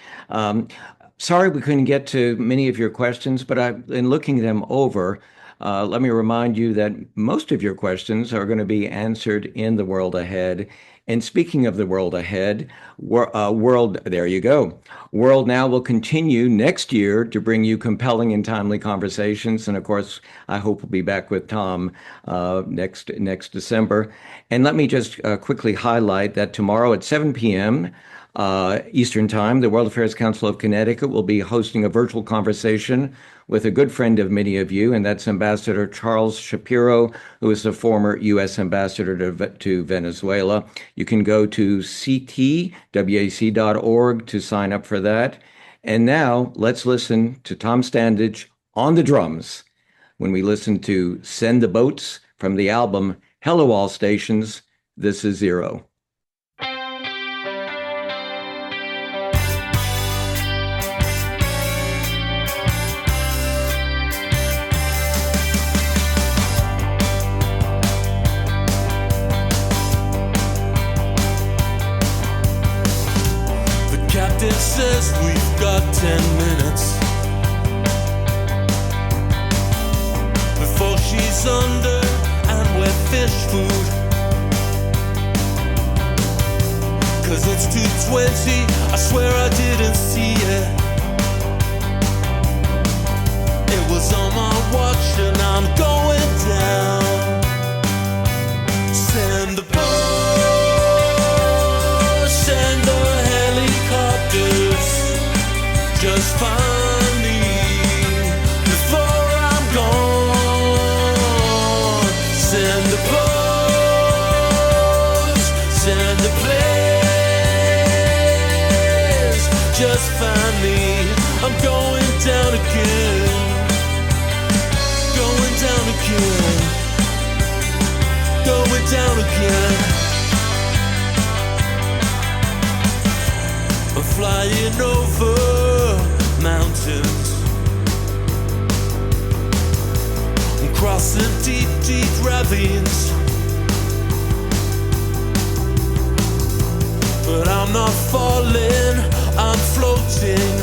Sorry we couldn't get to many of your questions, but in looking them over, let me remind you that most of your questions are going to be answered in the world ahead. And speaking of the world ahead, there you go. WorldNow will continue next year to bring you compelling and timely conversations. And of course, I hope we'll be back with Tom next December. And let me just quickly highlight that tomorrow at 7 p.m. Eastern Time, the World Affairs Council of Connecticut will be hosting a virtual conversation with a good friend of many of you, and that's Ambassador Charles Shapiro, who is the former U.S. ambassador to Venezuela. You can go to ctwac.org to sign up for that. And now let's listen to Tom Standage on the drums when we listen to Send the Boats from the album Hello All Stations, This Is Zero. Says we've got 10 minutes before she's under and we're fish food. 'Cause it's 2:20, I swear I didn't see it. It was on my watch and I'm going down. Send the boat, send the helicopters. Just find me before I'm gone. Send the boats, send the planes. Just find me. I'm going down again. Going down again. Going down again. I'm flying over mountains, I'm crossing deep, deep ravines, but I'm not falling, I'm floating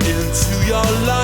into your life.